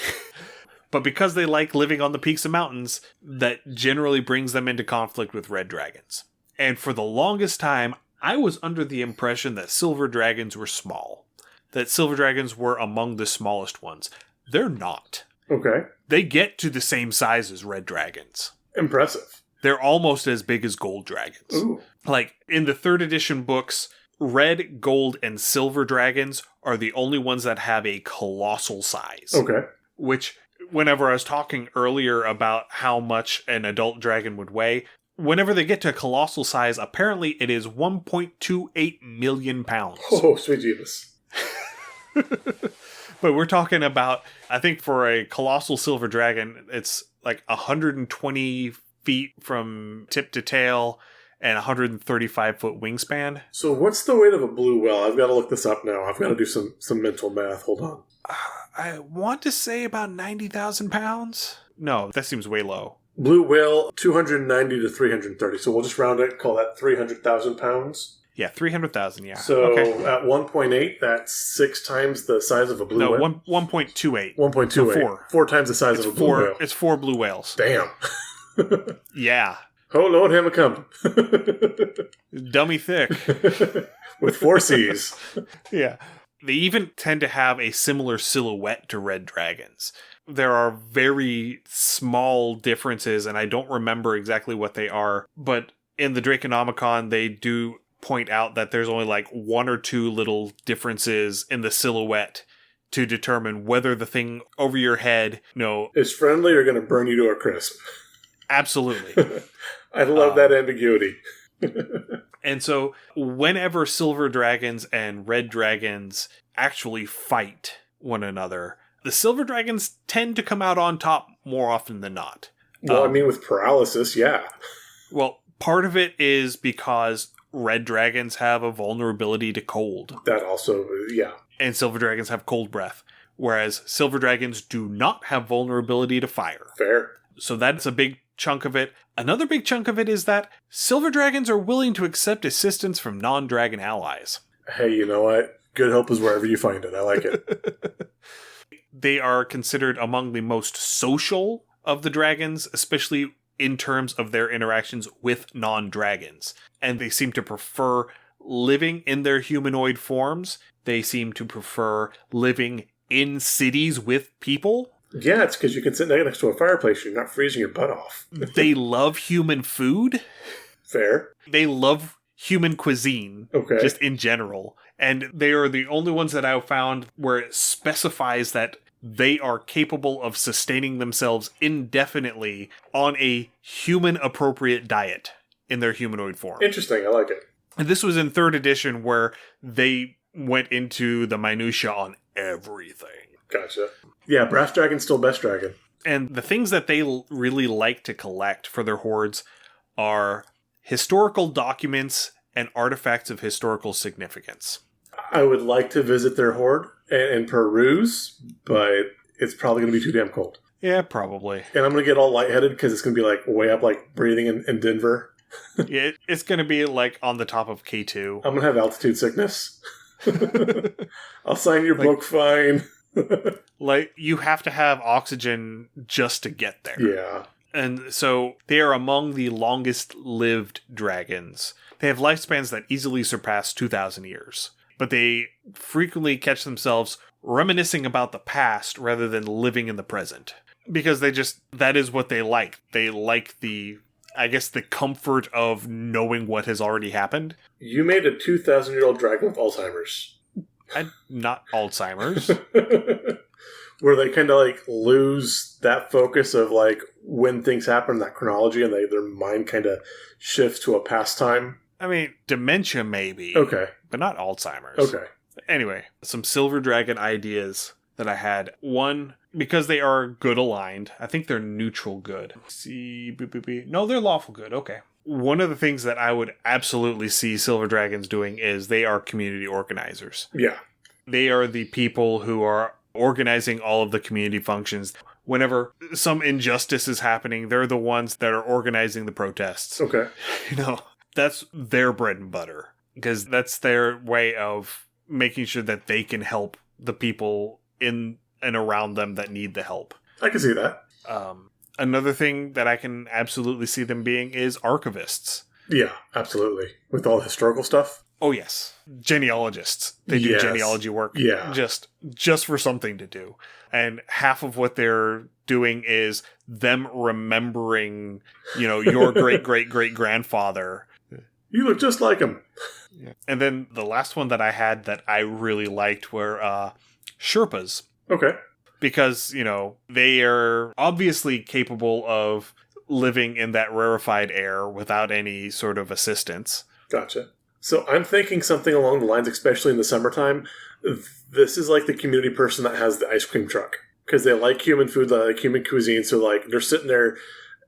But because they like living on the peaks of mountains, that generally brings them into conflict with red dragons. And for the longest time, I was under the impression that silver dragons were small. That silver dragons were among the smallest ones. They're not. Okay. They get to the same size as red dragons. Impressive. They're almost as big as gold dragons. Ooh. Like, in the 3rd edition books, red, gold, and silver dragons are the only ones that have a colossal size. Okay. Which, whenever I was talking earlier about how much an adult dragon would weigh, whenever they get to colossal size, apparently it is 1.28 million pounds. Oh, sweet Jesus. But we're talking about, I think for a colossal silver dragon, it's like 120 feet from tip to tail and 135-foot wingspan. So what's the weight of a blue whale? I've got to look this up now. I've got to do some mental math. Hold on. I want to say about 90,000 pounds. No, that seems way low. Blue whale, 290 to 330. So we'll just round it, call that 300,000 pounds. Yeah, 300,000, yeah. So okay. At 1.8, that's 6 times the size of a blue whale. No, 1.28. 1.28. So 4. 4 times the size of a blue whale. It's 4 blue whales. Damn. Yeah. Oh, Lord, him a come. Dummy thick. With 4 C's. Yeah. They even tend to have a similar silhouette to red dragons. There are very small differences, and I don't remember exactly what they are, but in the Draconomicon, they do point out that there's only like 1 or 2 little differences in the silhouette to determine whether the thing over your head, is friendly or going to burn you to a crisp. Absolutely. I love that ambiguity. And so whenever silver dragons and red dragons actually fight one another, the silver dragons tend to come out on top more often than not. Well, I mean, with paralysis, yeah. Well, part of it is because red dragons have a vulnerability to cold. That also, yeah. And silver dragons have cold breath, whereas silver dragons do not have vulnerability to fire. Fair. So that's a big chunk of it. Another big chunk of it is that silver dragons are willing to accept assistance from non-dragon allies. Hey, you know what? Good help is wherever you find it. I like it. They are considered among the most social of the dragons, especially in terms of their interactions with non-dragons. And they seem to prefer living in their humanoid forms. They seem to prefer living in cities with people. Yeah, it's because you can sit next to a fireplace. You're not freezing your butt off. They love human food. Fair. They love human cuisine, just in general. And they are the only ones that I've found where it specifies that they are capable of sustaining themselves indefinitely on a human-appropriate diet in their humanoid form. Interesting, I like it. And this was in 3rd edition where they went into the minutia on everything. Gotcha. Yeah, Brass Dragon's still best dragon. And the things that they really like to collect for their hordes are historical documents and artifacts of historical significance. I would like to visit their horde and peruse, but it's probably going to be too damn cold. Yeah, probably. And I'm going to get all lightheaded because it's going to be like way up, like breathing in Denver. Yeah, it's going to be like on the top of K2. I'm going to have altitude sickness. I'll sign your book fine. Like, you have to have oxygen just to get there. Yeah. And so they are among the longest lived dragons. They have lifespans that easily surpass 2,000 years. But they frequently catch themselves reminiscing about the past rather than living in the present. Because that is what they like. They like the comfort of knowing what has already happened. You made a 2,000-year-old dragon with Alzheimer's. Not Alzheimer's. Where they kind of like lose that focus of like when things happen, that chronology, and their mind kind of shifts to a past time. I mean, dementia maybe. Okay. But not Alzheimer's. Okay. Anyway, some silver dragon ideas that I had. One, because they are good aligned, I think they're neutral good. No, they're lawful good. Okay. One of the things that I would absolutely see silver dragons doing is they are community organizers. Yeah. They are the people who are organizing all of the community functions. Whenever some injustice is happening, they're the ones that are organizing the protests. Okay. That's their bread and butter. Because that's their way of making sure that they can help the people in and around them that need the help. I can see that. Another thing that I can absolutely see them being is archivists. Yeah, absolutely. With all the historical stuff? Oh, yes. Genealogists. They do genealogy work. Yeah. Just for something to do. And half of what they're doing is them remembering, your great-great-great-grandfather. You look just like him. Yeah. And then the last one that I had that I really liked were Sherpas. Okay. Because, they are obviously capable of living in that rarefied air without any sort of assistance. Gotcha. So I'm thinking something along the lines, especially in the summertime, this is like the community person that has the ice cream truck. Because they like human food, they like human cuisine, so like they're sitting there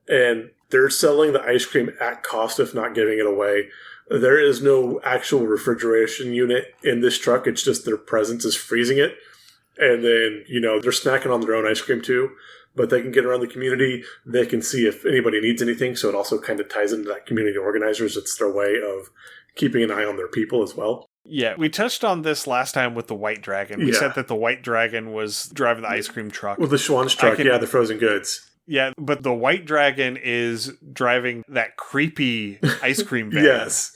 and they're selling the ice cream at cost, if not giving it away. There is no actual refrigeration unit in this truck. It's just their presence is freezing it. And then, they're snacking on their own ice cream too. But they can get around the community. They can see if anybody needs anything. So it also kind of ties into that community organizers. It's their way of keeping an eye on their people as well. Yeah, we touched on this last time with the White Dragon. We said that the White Dragon was driving the ice cream truck. With the Schwann's truck, the frozen goods. Yeah, but the White Dragon is driving that creepy ice cream van. Yes.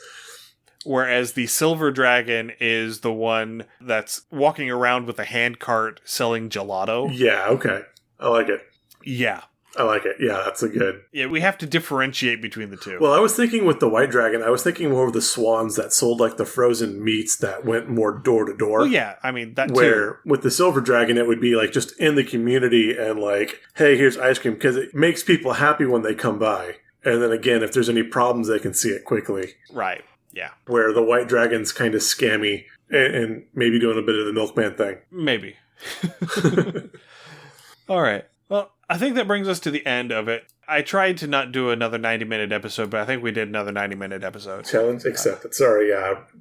Whereas the Silver Dragon is the one that's walking around with a handcart selling gelato. Yeah, okay. I like it. Yeah. I like it. Yeah, that's a good... Yeah, we have to differentiate between the two. Well, I was thinking with the White Dragon, I was thinking more of the Swans that sold like the frozen meats that went more door to door. Oh, yeah. I mean, that Where with the Silver Dragon, it would be like just in the community and like, hey, here's ice cream, because it makes people happy when they come by. And then again, if there's any problems, they can see it quickly. Right. Yeah. Where the White Dragon's kind of scammy and maybe doing a bit of the milkman thing. Maybe. All right. Well, I think that brings us to the end of it. I tried to not do another 90-minute episode, but I think we did another 90-minute episode. Challenge accepted. Sorry,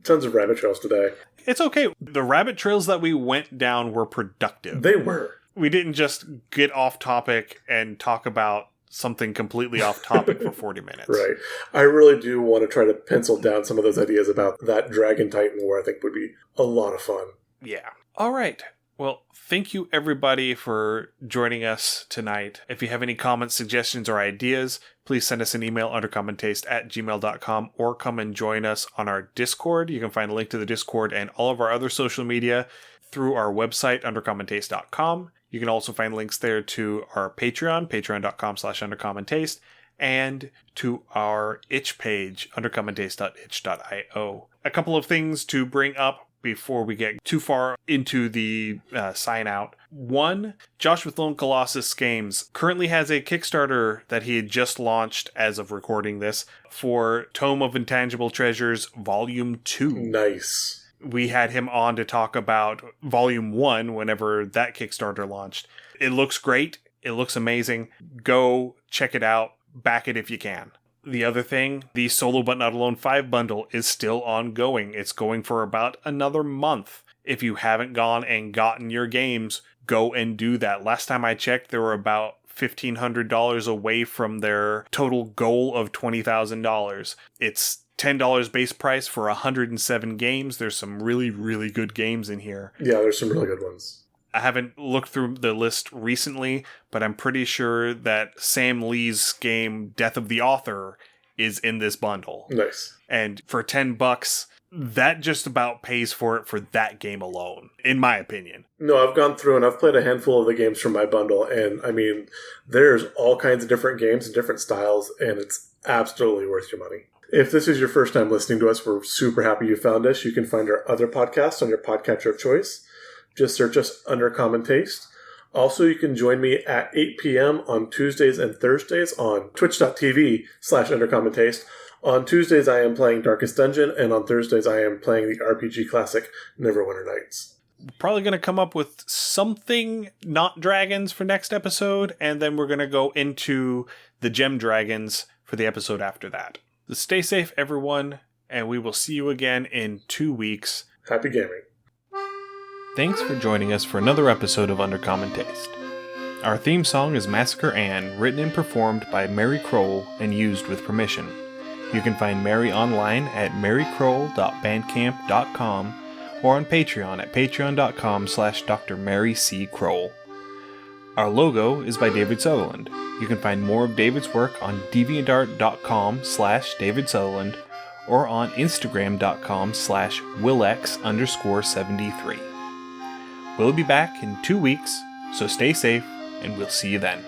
tons of rabbit trails today. It's okay. The rabbit trails that we went down were productive. They were. We didn't just get off topic and talk about something completely off topic for 40 minutes. Right. I really do want to try to pencil down some of those ideas about that Dragon Titan War. I think would be a lot of fun. Yeah. All right. Well, thank you everybody for joining us tonight. If you have any comments, suggestions, or ideas, please send us an email undercommontaste@gmail.com or come and join us on our Discord. You can find a link to the Discord and all of our other social media through our website, undercommontaste.com. You can also find links there to our Patreon, patreon.com/undercommontaste, and to our itch page, undercommontaste.itch.io. A couple of things to bring up before we get too far into the sign out. One, Josh with Lone Colossus Games currently has a Kickstarter that he had just launched as of recording this for Tome of Intangible Treasures Volume 2. Nice. We had him on to talk about Volume 1 whenever that Kickstarter launched. It looks great. It looks amazing. Go check it out. Back it if you can. The other thing, the Solo But Not Alone 5 bundle is still ongoing. It's going for about another month. If you haven't gone and gotten your games, go and do that. Last time I checked, they were about $1,500 away from their total goal of $20,000. It's $10 base price for 107 games. There's some really, really good games in here. Yeah, there's some really good ones. I haven't looked through the list recently, but I'm pretty sure that Sam Lee's game Death of the Author is in this bundle. Nice. And for $10, that just about pays for it for that game alone, in my opinion. No, I've gone through and I've played a handful of the games from my bundle, and I mean, there's all kinds of different games and different styles, and it's absolutely worth your money. If this is your first time listening to us, we're super happy you found us. You can find our other podcasts on your podcatcher of choice. Just search us under Common Taste. Also, you can join me at 8 p.m. on Tuesdays and Thursdays on twitch.tv/undercommontaste. On Tuesdays, I am playing Darkest Dungeon, and on Thursdays, I am playing the RPG classic Neverwinter Nights. Probably going to come up with something not dragons for next episode, and then we're going to go into the gem dragons for the episode after that. So stay safe, everyone, and we will see you again in 2 weeks. Happy gaming. Thanks for joining us for another episode of Undercommon Taste. Our theme song is Massacre Ann, written and performed by Mary Kroll and used with permission. You can find Mary online at marykroll.bandcamp.com or on Patreon at patreon.com/Dr. Mary C. Kroll. Our logo is by David Sutherland. You can find more of David's work on deviantart.com/David Sutherland or on instagram.com/Willex_73. We'll be back in 2 weeks, so stay safe, and we'll see you then.